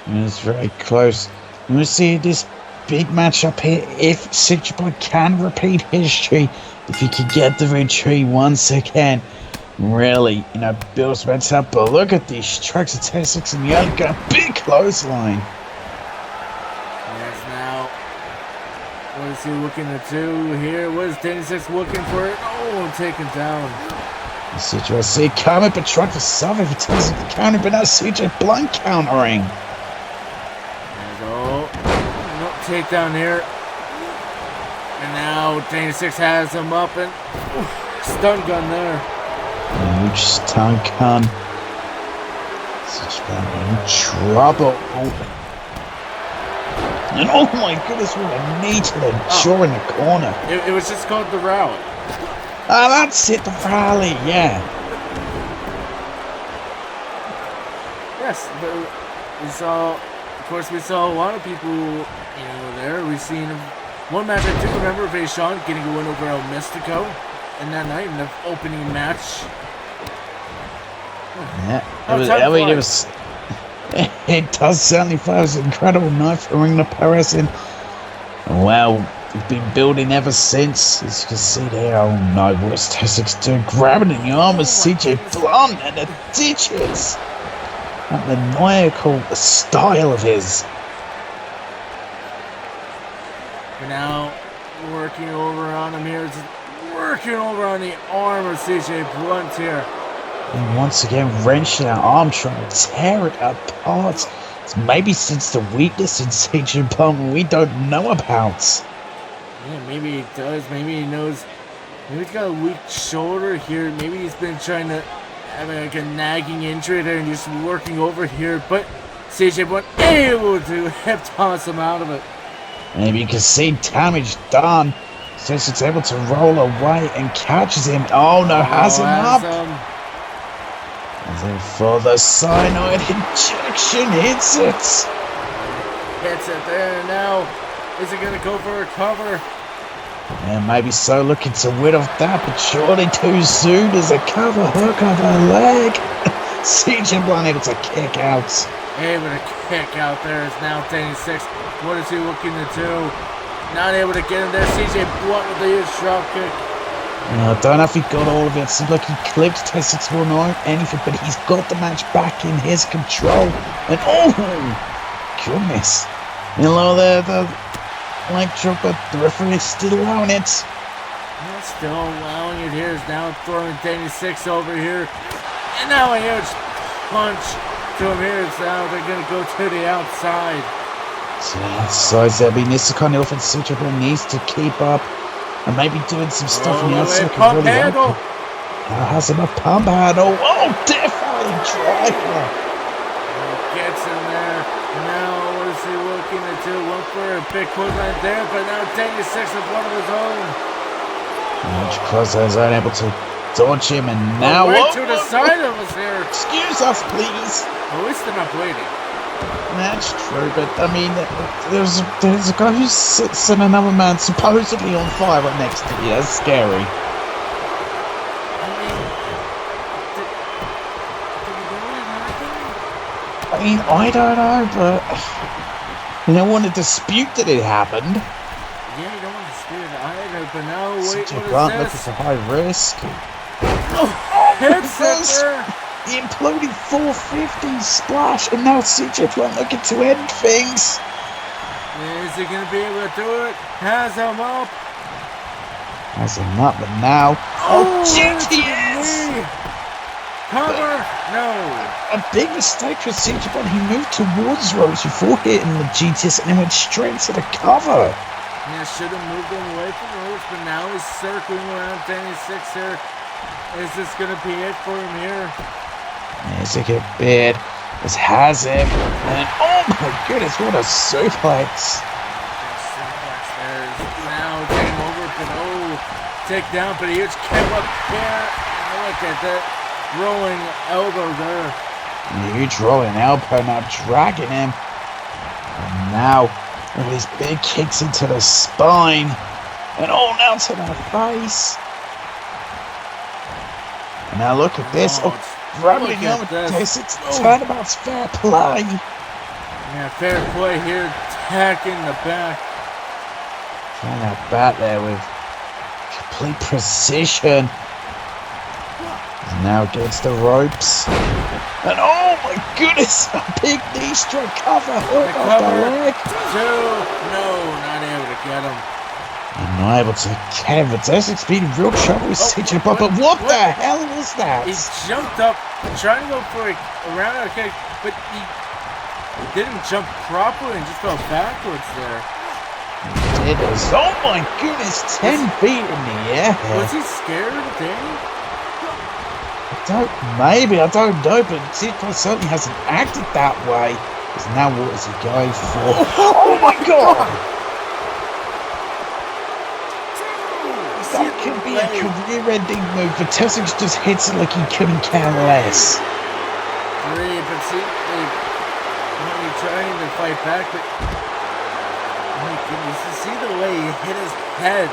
It's very close. We see this big matchup here. If CJ Blunt can repeat history, if he can get the victory once again, really, build Spence up. But look at these strikes of 10-6 in the other gun. Big clothesline. Yes, now, what is he looking to do here? What is 10-6 looking for? Oh, taken down. CJ see coming, but trying to solve it for 10-6 the counter, but now CJ Blunt countering. Takedown here, and now 10-6 has him up and stun gun there. Huge stun gun. Such in trouble. And oh my goodness, what a knee to the jaw in the corner. It was just called the rally. Ah, that's it, the rally, yeah. Yes, we saw a lot of people there. We've seen one match I do remember, Vaishon getting a win over El Mystico in that night in the opening match. Yeah, it does certainly fly. It was an incredible night for Ring of Perez, and well, we've been building ever since. As you can see there, oh no, what's 10-6 doing? Grabbing in the arm of CJ Blunt and the digits. That maniacal style of his. We're now working over on him here. Working over on the arm of CJ Blunt here. And once again, wrenching that arm, trying to tear it apart. It's maybe since the weakness in CJ Blunt we don't know about. Yeah, maybe he does. Maybe he knows. Maybe he's got a weak shoulder here. Maybe he's been trying to having like a nagging injury there and just working over here, but CJ Blunt able to hip toss him out of it. And you can see damage done. Since it's able to roll away and catches him. Oh no, has him up. And then for the cyanide injection, hits it. Hits it there now. Is it going to go for a cover? And maybe so, looking to win off that, but surely too soon as a cover hook on her leg. CJ Blunt able to kick out. Able to kick out there is now 10-6. What is he looking to do? Not able to get him there. CJ Blunt with the huge drop kick. I don't know if he got all of it. Seems like he clipped 10-6 or not anything, but he's got the match back in his control. And oh, goodness. The leg drop, but the referee is still allowing it. Still allowing it here. Is now throwing 10-6 over here. And now a huge punch to him here. So now they're going to go to the outside. So outside there, Nisakon, the offensive CJ Blunt needs to keep up. And maybe doing some stuff on the outside. Pump handle. Has him a pump handle. Oh, definitely driver. Gets in there. Now what is he looking to do? Went for a big clothesline there, but now 10-6 with one of his own. Much closer, is unable to dodge him, and now to the side of us here. Excuse us, please. At least they're not bleeding. That's true, but I mean, there's a guy who sits in another man supposedly on fire right next to you. That's scary. I mean, I don't know, but you don't want to dispute that it happened. Yeah, you don't want to dispute it either, but now wait, CJ Blunt looking for high risk. Hits it there. The imploding 450 splash, and now CJ Blunt looking to end things. Is he going to be able to do it? Has him up. Has him up, but now... Oh, GTS! Cover? No. A big mistake for CJ Blunt. He moved towards Rose before hitting the GTS and then went straight to the cover. Yeah, should have moved him away from the ropes, but now he's circling around Danny Six here. Is this going to be it for him here? It's a good bid. This has him. And oh my goodness, what a suplex. Suplex there is now game over, but take down, but he just came up there. Look at that rolling elbow there. Huge rolling elbow now dragging him. And now with these big kicks into the spine. And now to the face. And now look at this. Grabbing him with this. It's turnabout's fair play. Yeah, fair play here. Attacking the back. Trying that bat there with complete precision. Now against the ropes. And oh my goodness, a big knee strike cover hook off the leg. No, not able to get him. And not able to get him. But Desic's been in real trouble with CJ Blunt. But what the hell was that? He jumped up, trying to go for a round kick, but he didn't jump properly and just fell backwards there. It is, oh my goodness, 10 feet in the air. Was he scared of Danny? Maybe, I don't know, but CJ certainly hasn't acted that way. Because now what is he going for? Oh my god! That could be a career-ending move, but Tessic just hits it like he couldn't care less. Great, but see, he's trying to fight back, but oh my goodness, you see the way he hit his head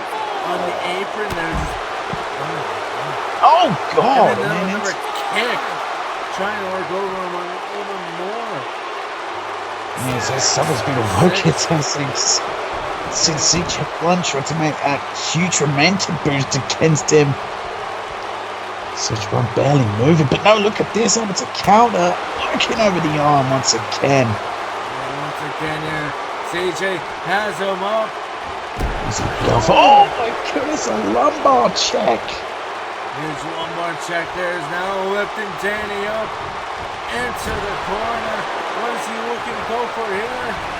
on the apron there. Oh god! And then another kick, trying to work over him even more. Yes, someone's been working Tessic. Since CJ Blunt tried to make a huge momentum boost against him. CJ Blunt barely moving, but no, look at this, it's a counter, looking over the arm once again. Once again here, CJ has him up. Oh my goodness, a lumbar check. Here's one more check, there's now lifting Danny up into the corner. What is he looking to go for here?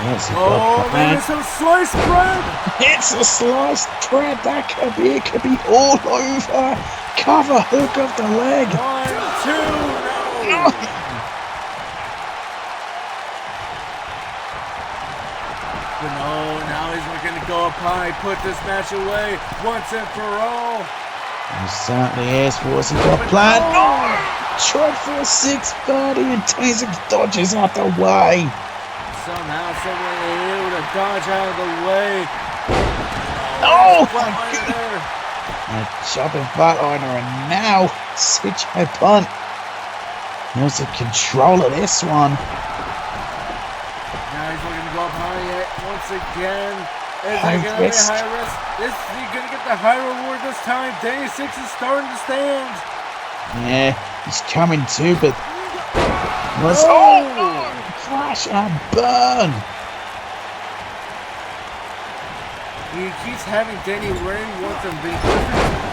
Yes, there's a sliced bread! It's a sliced bread, that could be, it could be all over. Cover hook of the leg. 1, 2, no! But no, now he's looking to go up high, put this match away once and for all. He certainly is. What's he got planned? No! Tried for a 630 and Tessic dodges out the way. Somehow, somebody able to dodge out of the way. Oh my goodness! A jumping flatliner, and now CJ Blunt knows the control of this one. Now he's looking to go up high once again. Is he going to be a high risk? Is he going to get the high reward this time? Danny Six is starting to stand. Yeah, he's coming too, but crash and burn. He keeps having Danny where he wants him, but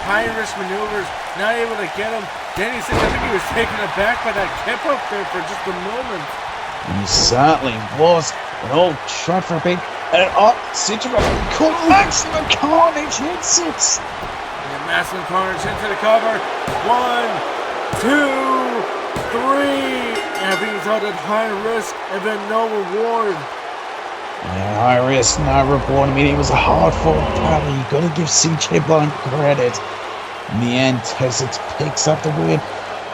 high risk maneuvers, not able to get him. Danny Six, I think he was taken aback by that kip up there for just a moment. And he certainly was. An tried for a bit. And CJ called Maximum Carnage hits it. And Maximum Carnage into the cover. 1, 2, 3. And being held at high risk and then no reward. Yeah, high risk, no reward. I mean, it was a hard-fought battle. You got to give CJ Blunt credit. In the end, Tessic picks up the win.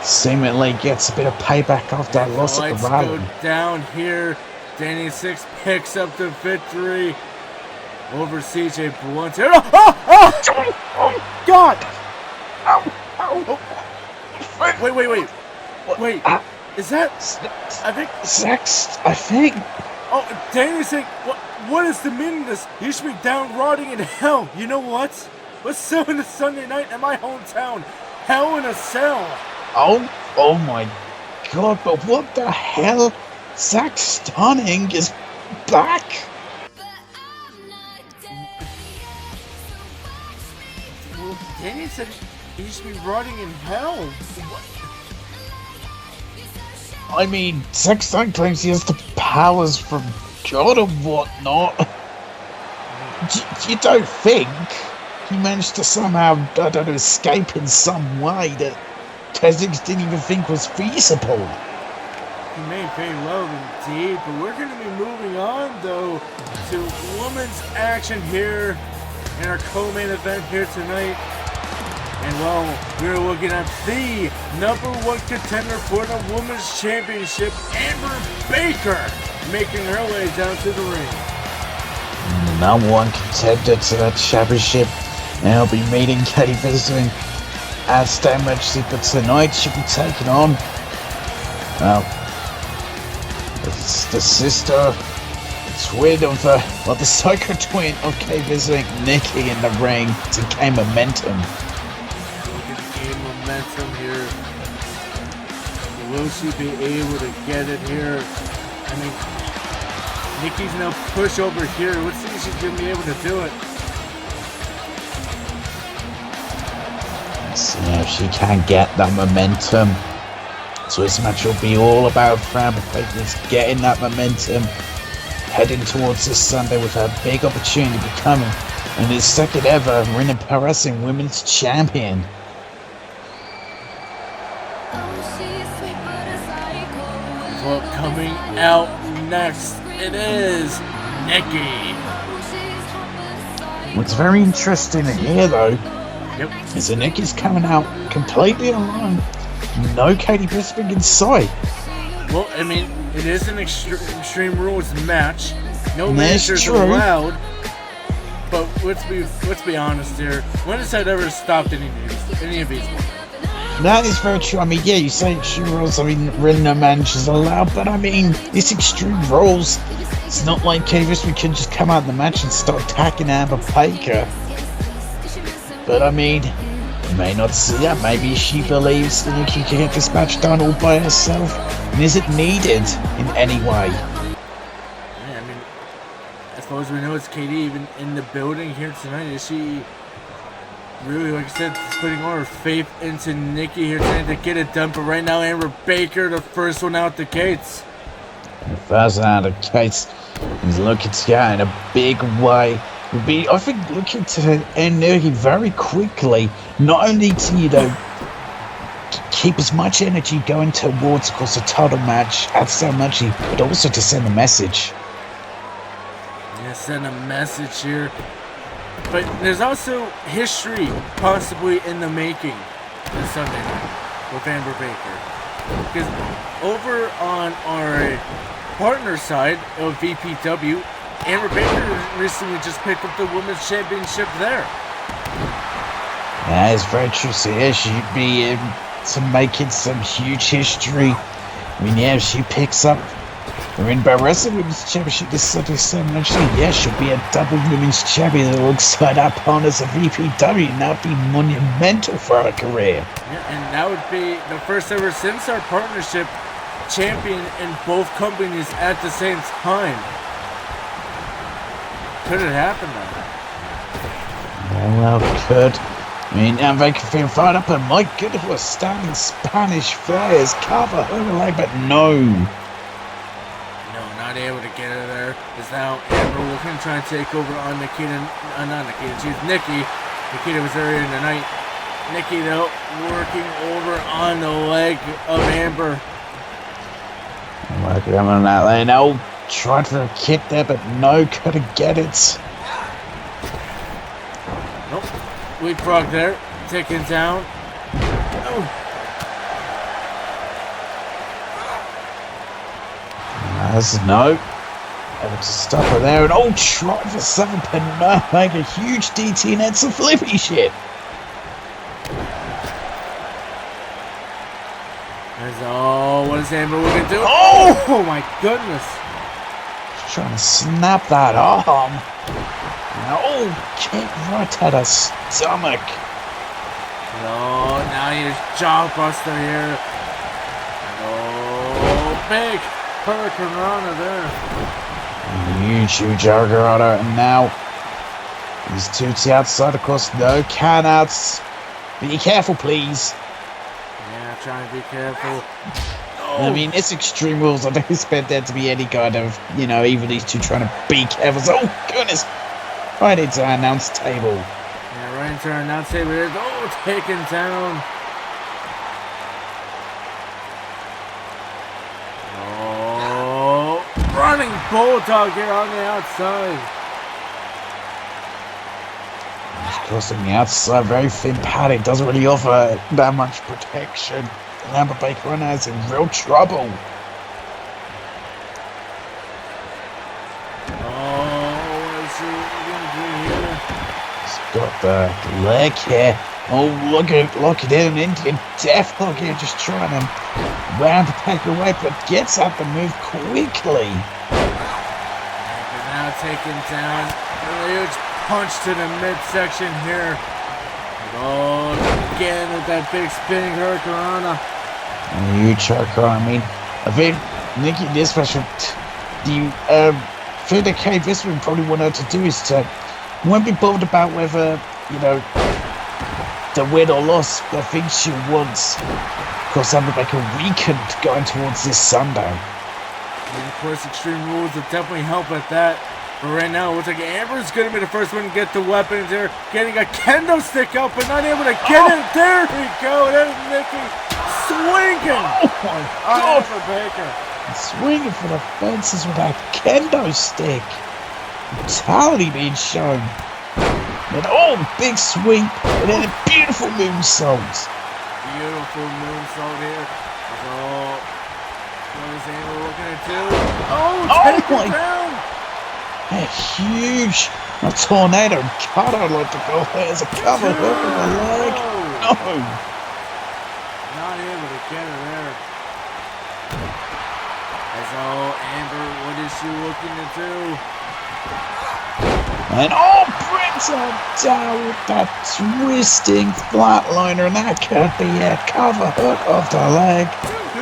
Seemingly gets a bit of payback after that loss at the rally. Go down here. Danny Six picks up the victory over CJ Blunt. Oh, God! Wait. Is that? I think. Sex, I think. Oh, Danny Six. What is the meaning of this? You should be down rotting in hell. You know what? Let's sell in a Sunday night in my hometown. Hell in a Cell. Oh my God! But what the hell? Zach Stunning is back. Well, Danny said he should be rotting in hell. I mean, Zack Stein claims he has the powers from God and whatnot. You don't think he managed to somehow, I don't know, escape in some way that Keswick didn't even think was feasible? He may very well indeed, but we're going to be moving on, though, to women's action here in our co-main event here tonight. And, well, we're looking at the #1 contender for the Women's Championship, Amber Baker, making her way down to the ring. The #1 contender to that championship, and I'll be meeting Katie visiting at Stan Majesty, but tonight she'll be taking on, well, it's the sister, twin of, the psycho twin of Kay visiting Nikki in the ring to gain momentum. Looking to gain momentum here. Will she be able to get it here? I mean, Nikki's now push over here. Let's see if she's going to be able to do it. So, if she can get that momentum. So this match will be all about Amber Baker getting that momentum, heading towards this Sunday with her big opportunity to becoming his second ever Ring Pro Wrestling Women's Champion. Well, coming out next, it is Nikki. What's very interesting here, though, Yep. is that Nikki's coming out completely alone. No Katie Bisping in sight. Well, I mean, it is an Extreme Rules match. No That's managers true. allowed. But let's be honest here. When has that ever stopped any of these? That is very true. I mean, yeah, you say Extreme Rules, I mean, really no managers allowed, but I mean, it's Extreme Rules. It's not like Katie Bisping can just come out in the match and start attacking Amber Baker. But I mean, you may not see that. Maybe she believes that Nikki can get this match done all by herself. And is it needed in any way? Yeah, I mean, as far as we know, it's Katie even in the building here tonight. Is she really, like I said, putting all her faith into Nikki here tonight to get it done? But right now, Amber Baker, the first one out the gates. The first out of the gates is looking to get in a big way. Would be, I think, looking to end Nikki very quickly. Not only to, keep as much energy going towards, of course, a title match at Stan Majesty, but also to send a message. Yeah, send a message here. But there's also history possibly in the making this Sunday night with Amber Baker. Because over on our partner side of VPW, Amber Baker recently just picked up the Women's Championship there. Yeah, it's very true. So yeah, she'd be making some huge history. I mean, yeah, if she picks up the Ring Pro Wrestling Women's Championship this Sunday, yeah, she'll be a double Women's Champion alongside our partners at VPW, and that'd be monumental for her career. Yeah, and that would be the first ever since our partnership champion in both companies at the same time. Could it happen though? Yeah, well, could. I mean, and they can feel fired up, and my goodness, what standing Spanish flares cover her leg, but no. No, not able to get her there. Is now Amber looking to try and take over on Nikita. Not Nikita, she's Nikki. Nikita was earlier in the night. Nikki, though, working over on the leg of Amber. Working on that lane. Oh, tried for a kick there, but no, couldn't get it. Nope. Leapfrog there. Taken down. Oh. As no. Able to stop her there, and oh, tried for something, but no, make a huge DT, and it's a flippy shit. Oh, what is Amber looking to do? Oh my goodness. She's trying to snap that arm. Oh, kick right at her stomach. No, now he's jawbuster here. Oh, big Hurricane Rana there. Huge Argarada, and now he's two to the outside, of course, no can-outs. Be careful, please. Yeah, trying to be careful. I mean, it's Extreme Rules. I don't expect there to be any kind of, even these two trying to be careful. Oh, goodness. right into our announce table. Yeah, right into our announce table here. Oh, taken down. Oh, running bulldog here on the outside. Of course, on the outside, very thin padding, doesn't really offer that much protection. Lambert Baker is in real trouble. Got the leg here. Oh, look at him, Indian death hook here, just trying to round the pack away, but gets out the move quickly. And now taken down. A huge punch to the midsection here. Oh, again with that big spinning hurricanrana. Huge hurricane. I mean, I think Nikki Dispatch, the thing that Kay Visman probably wanted to do is to won't be bothered about whether, you know, the win or loss. I think she wants, of course, Amber Baker weakened going towards this Sunday. And of course, Extreme Rules will definitely help at that. But right now, it looks like Amber's going to be the first one to get the weapons there. Getting a kendo stick out, but not able to get it. There we go. There's Nikki swinging. Oh my God. Amber Baker. Swinging for the fences with that kendo stick. Brutality being shown. And big sweep, and then a beautiful moonsault. Beautiful moonsault here. Oh, what is Amber looking to do? Take her down. A huge tornado cutter like to go there. There's a cover hook in the leg. No. Not able to get her there. Amber, what is she looking to do? And brings her down with that twisting flatliner, and that could be a cover hook off the leg. 2,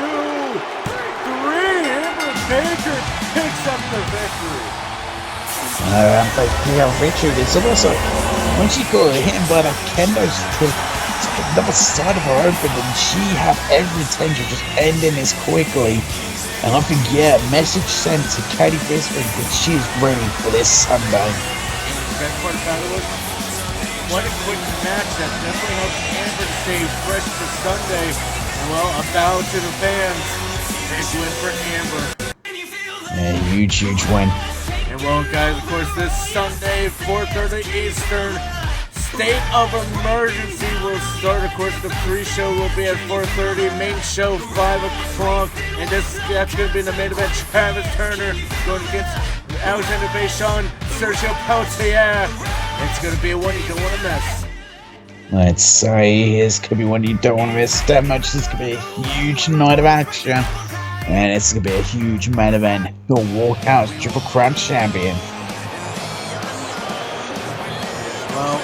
3, Amber Baker picks up the victory. Richard, it's almost like when she got hit by the kendo stick, the double side of her open, and she had every intention of just ending this quickly. And I think, message sent to Katie Bismarck that she's ready for this Sunday. The best part about it was, what a quick match that definitely helps Amber to stay fresh for Sunday. Well, a bow to the fans. Big win for Amber. Yeah, huge win. And well, guys, of course, this Sunday, 4:30 Eastern, State of Emergency will start. Of course, the pre-show will be at 4:30, main show 5 o'clock, and that's going to be in the main event. Travis Turner going against Alexander Bayshon, Sergio Peltier. It's going to be one you don't want to miss. Let's say it's going to be one you don't want to miss that much. This could be a huge night of action, and it's going to be a huge main event. He'll walk out as Triple Crown champion. Well,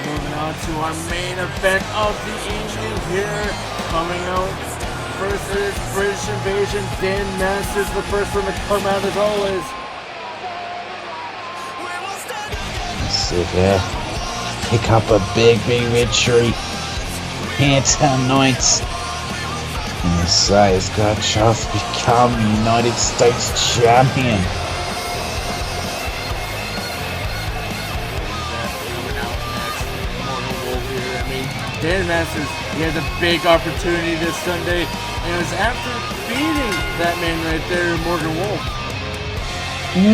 moving on to our main event of the evening here. Coming out first is British Invasion. Dan Masters, the first one to come out as always. So pick up a big victory here tonight. And the Sayers got just become United States champion. Dan Masters, he has a big opportunity this Sunday, and it was after beating that man right there, Morgan Wolf.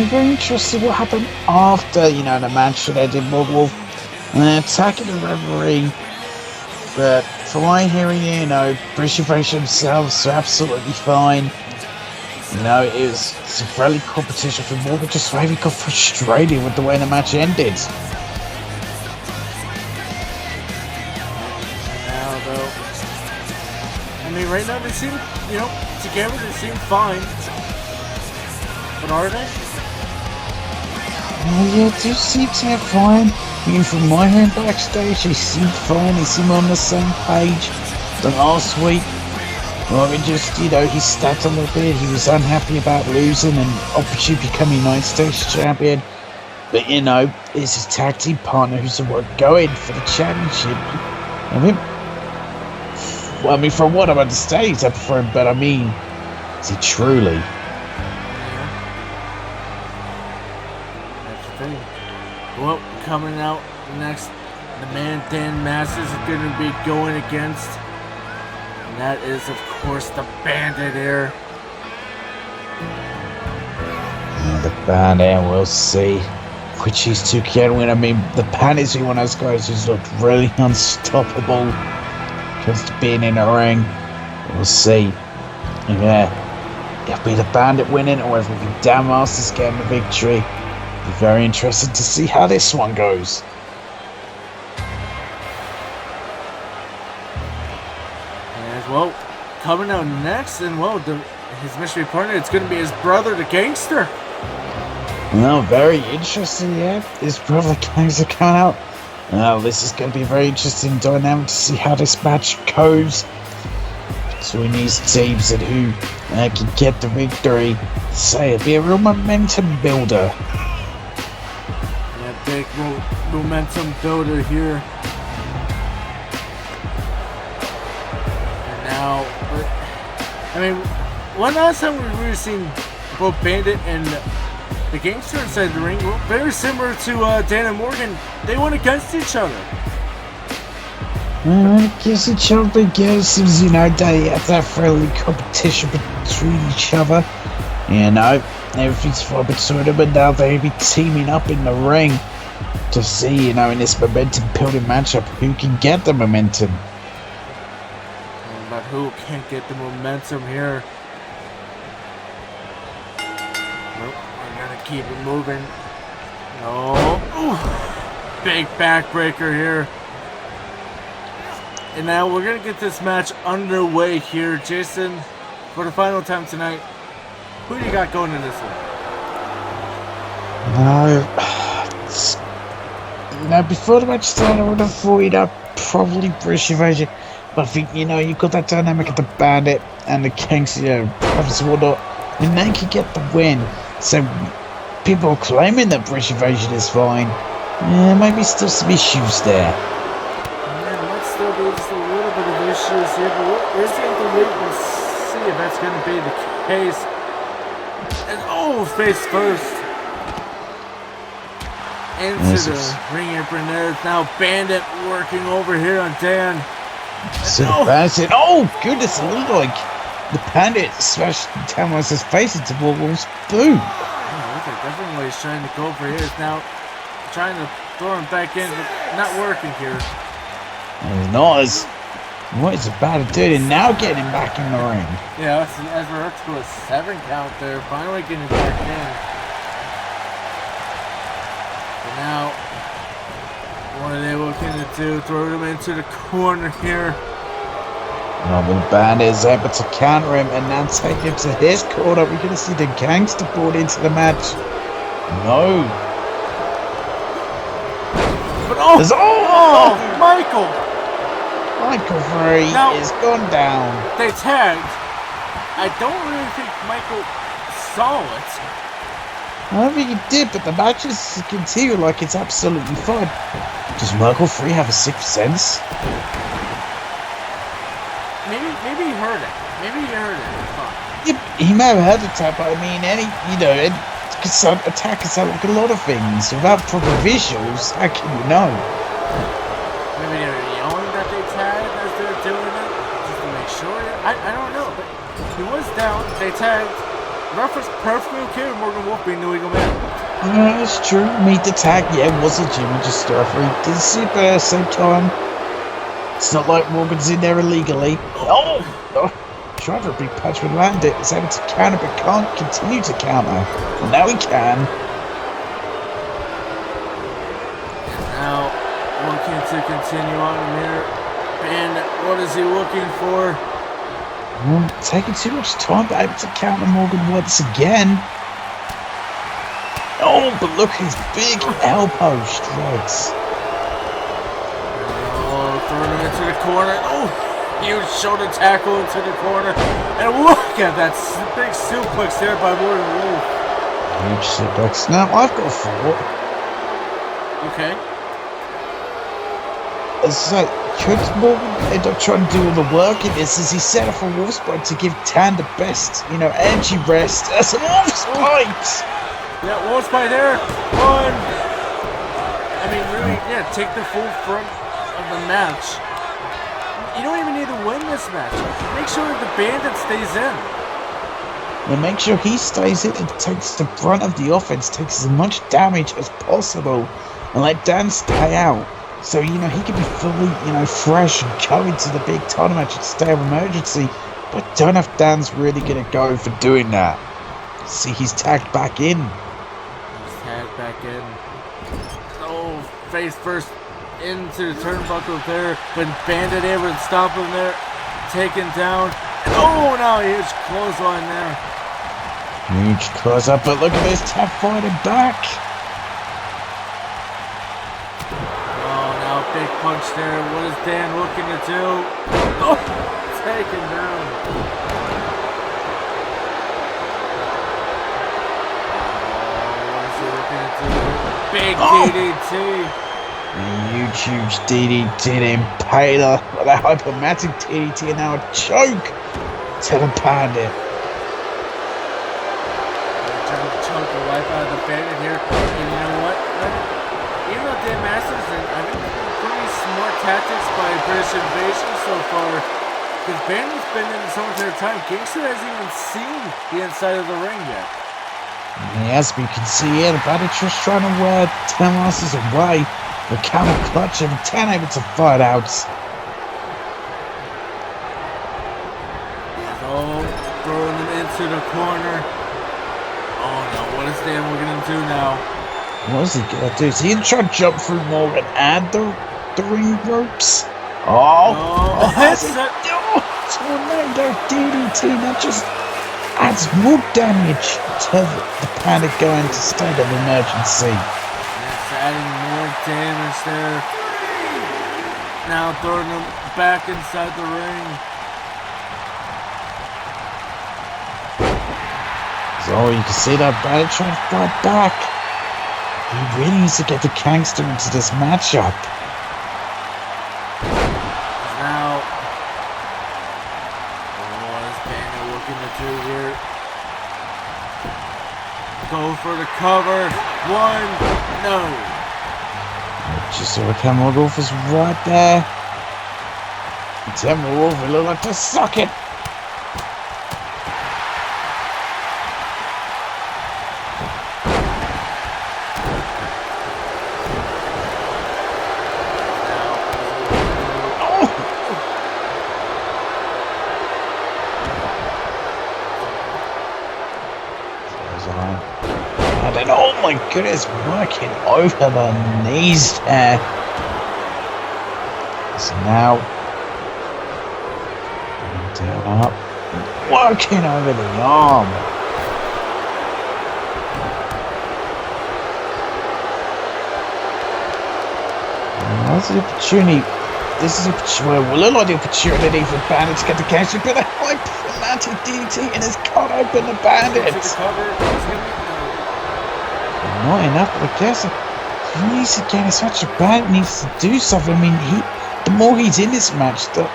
Very interesting what happened after, the match that I did Morgan Wolf attacking the referee. But from what I'm hearing, British Invasion themselves are absolutely fine. It's a friendly competition for Morgan, just maybe got frustrated with the way the match ended. Right now they seem, together they seem fine. But are they? Yeah, they do seem to have fine. From my hand backstage, they seem fine. They seem on the same page. The last week, he stepped a little bit. He was unhappy about losing and obviously becoming United States champion. But, it's his tag team partner who's the one going for the championship. From what I understand, he's up for him, but is he truly? That's the thing. coming out next, the man Dan Masters is going to be going against. And that is, of course, the Bandit here. The Bandit, we'll see which these two can win. I mean, the Bandit's one of those guys who's looked really unstoppable just being in the ring. We'll see. Yeah, it'll be the Bandit winning, or if it'll be Dan Masters getting the victory. Be very interested to see how this one goes. As well, coming out next, and well, his mystery partner, it's going to be his brother, the Gangster. Well, very interesting, yeah. His brother Gangster coming out. Well, this is going to be a very interesting dynamic to see how this match goes between these teams and who can get the victory. Say, it'll be a real momentum builder. Yeah, big momentum builder here. And now, I mean, one last time we were seeing both Bandit and the Gangster inside the ring, well, very similar to Dan and Morgan. They went against each other. Against each other, yes, you know, they have that friendly competition between each other. You know, everything's fine between them, and now they'll be teaming up in the ring to see, you know, in this momentum building matchup, who can get the momentum. But who can't get the momentum here? Nope, we're gonna keep it moving. No. Ooh. Big backbreaker here. And now we're going to get this match underway here. Jason, for the final time tonight, who do you got going in this one? Now, before the match started, I would have thought I'd probably British Invasion. But I think, you know, you've got that dynamic of the Bandit and the Kings, you know, Brothers Whatnot, and they can get the win. So, people are claiming that British Invasion is fine. Yeah, maybe still some issues there. Still be just a little bit of issues here, but we're just going to wait and see if that's going to be the case. And face first into the ring apron there. Now Bandit working over here on Dan. So Bandit, oh goodness, it looked like the Bandit smashed Dan Masters' face into Wolf's boot. Look at definitely he's trying to go for his now, trying to throw him back in, but not working here. Not as what is about to do, and now getting back in the ring. Yeah, as we're up to a 7 count there, finally getting back in. And now, what are they looking to do? Throw him into the corner here. Well, the Bandit is able to counter him and now take him to his corner. We're going to see the Gangster brought into the match. No. But Michael! Michael Frey is gone down. They tagged. I don't really think Michael saw it. I don't think he did, but the match is continue like it's absolutely fine. Does Michael Frey have a sixth sense? Maybe he heard it. Maybe he heard it. Yeah, he may have heard the tap, but I mean, attack can sound like a lot of things. Without proper visuals, how can you know? Maybe they were yelling that they tagged as they're doing it, just to make sure. I don't know, but he was down. They tagged. Ref was perfectly okay with Morgan Wolf being New Eagle Man. Yeah, that's true. Meet the tag, yeah, it was legitimate, just a referee. Didn't see it at the same time. It's not like Morgan's in there illegally. Oh! Trying for a big punch with Bandit. He's able to counter, but can't continue to counter. Well, now he can. Now, looking to continue on here. And what is he looking for? Taking too much time, but able to counter Morgan once again. Oh, but look at his big elbow strikes. Throwing him into the corner. Huge shoulder tackle into the corner. And look at that big suplex there by Morgan Wolf. Huge suplex. Now, I've got a thought. Okay. It's like, could Morgan end up trying to do all the work in this as he set up a Wolf Spike to give Tan the best, energy rest as a Wolf Spike? Yeah, Wolf Spike there. One. I mean, take the full front of the match. You don't even need to win this match. Make sure that the Bandit stays in. And make sure he stays in and takes the brunt of the offense, takes as much damage as possible, and let Dan stay out. So, he can be fully, fresh and go into the big title match at State of Emergency. But I don't know if Dan's really going to go for doing that. See, he's tagged back in. Oh, face first into the turnbuckle there, but Bandit able to stop him there, taken down. Oh, now huge clothesline there. Huge close up, but look at this, Tap fighting back. Oh, now big punch there. What is Dan looking to do? Oh, taken down. What is he looking to do? Big DDT. Huge DDT to Impaler. With a hypomatic DDT and now a choke to the Bandit. Trying to choke the life out of the Bandit here. And you know what? Even though Dan Masterson, I think pretty smart tactics by British Invasion so far. Because Bandit's been in so much of their time. Gangster hasn't even seen the inside of the ring yet. Yes, we can see here the Bandit just trying to wear 10 losses away. The camel clutch and 10 able to fight out. Oh, throwing them into the corner. Oh no, what is Dan we're gonna do now? What is he gonna do? Is he gonna try to jump through more and add the ring ropes? Oh, has it? Tornado DDT that just adds more damage to the Bandit going to state of emergency. Adding more damage there. Now throwing him back inside the ring. So you can see that Bandit trying to fight back. He really needs to get the gangster into this matchup. Now, what is Bandit looking to do here? Go for the cover. One. No. Just saw a Camel Wolf is right there. Camel Wolf will look like to suck it. And oh my goodness, working over the knees there. So now, down up, working over the arm. And that's the opportunity. This is a little like the opportunity for Bandit to get the catch, but a hypomatic DT and has cut open the Bandits. Not enough, but I guess he needs to get as much as Bandit needs to do something. I mean, the more he's in this match, the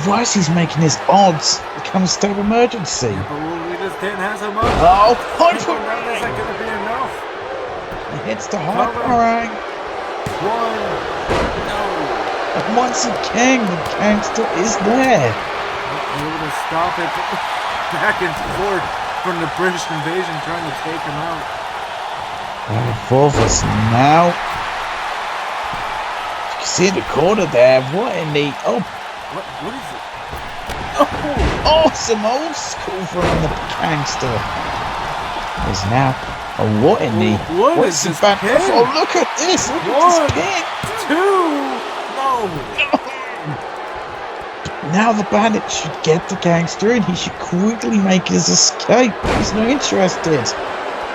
worse he's making his odds become a state of emergency. Yeah, but we just didn't have so much. Oh, hyper Is that going to be enough? He hits the hyper ring. One. No. And once again, the gangster is there. Able to stop it back and forth from the British Invasion trying to take him out. Fourth is now. You can see in the corner there. What in the What is it? Oh, some old school from the gangster. Is now. Oh, what in the? What's this pin? Oh, look at this! Look at this pin. 2. No. Now the Bandit should get the gangster, and he should quickly make his escape. He's not interested.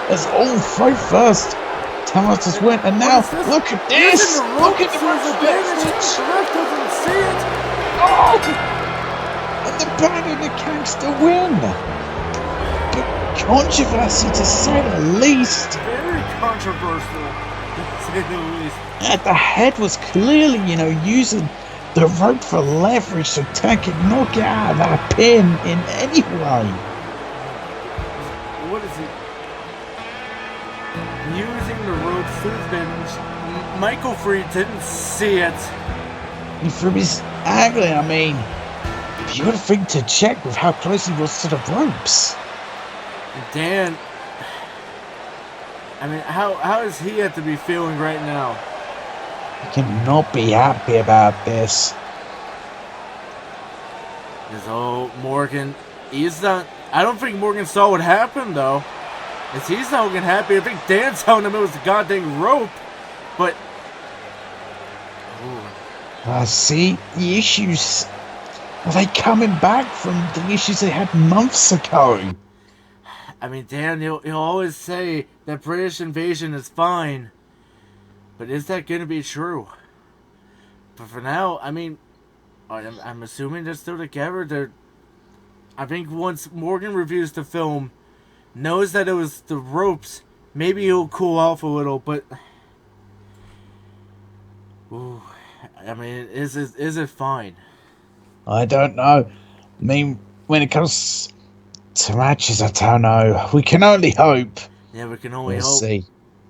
Let's all fight first. Thomas win, and now look at this! Look at the reflex! The ref doesn't see it! Oh! And the Bandit and the gangster win! But controversy to say the least. Very controversial, to say the least. And the head was clearly, using the rope for leverage so Tank could not get out of that pin in any way. What is it? Using the ropes to his bench, Michael Freed didn't see it. And from his angling, I mean, the other thing to check with how close he was to the ropes. Dan, I mean, how is he have to be feeling right now? He cannot be happy about this. Because, oh, Morgan, he's not... I don't think Morgan saw what happened, though. As he's not looking happy. I think Dan's telling him it was the goddamn rope. But... See, the issues... Are they coming back from the issues they had months ago? I mean, Dan, he'll always say that British invasion is fine. But is that going to be true? But for now, I mean... I'm assuming they're still together. I think once Morgan reviews the film, knows that it was the ropes, maybe he'll cool off a little, but... Ooh, I mean, is it fine? I don't know. I mean, when it comes to matches, I don't know. We can only hope. Yeah, we can only We'll hope. see.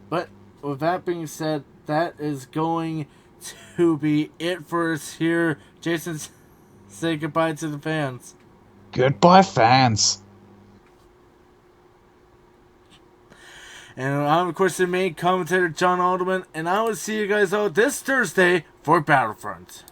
But with that being said, that is going to be it for us here. Jason, say goodbye to the fans. Goodbye, fans. And I'm, of course, the main commentator, John Alderman, and I will see you guys all this Thursday for Battlefront.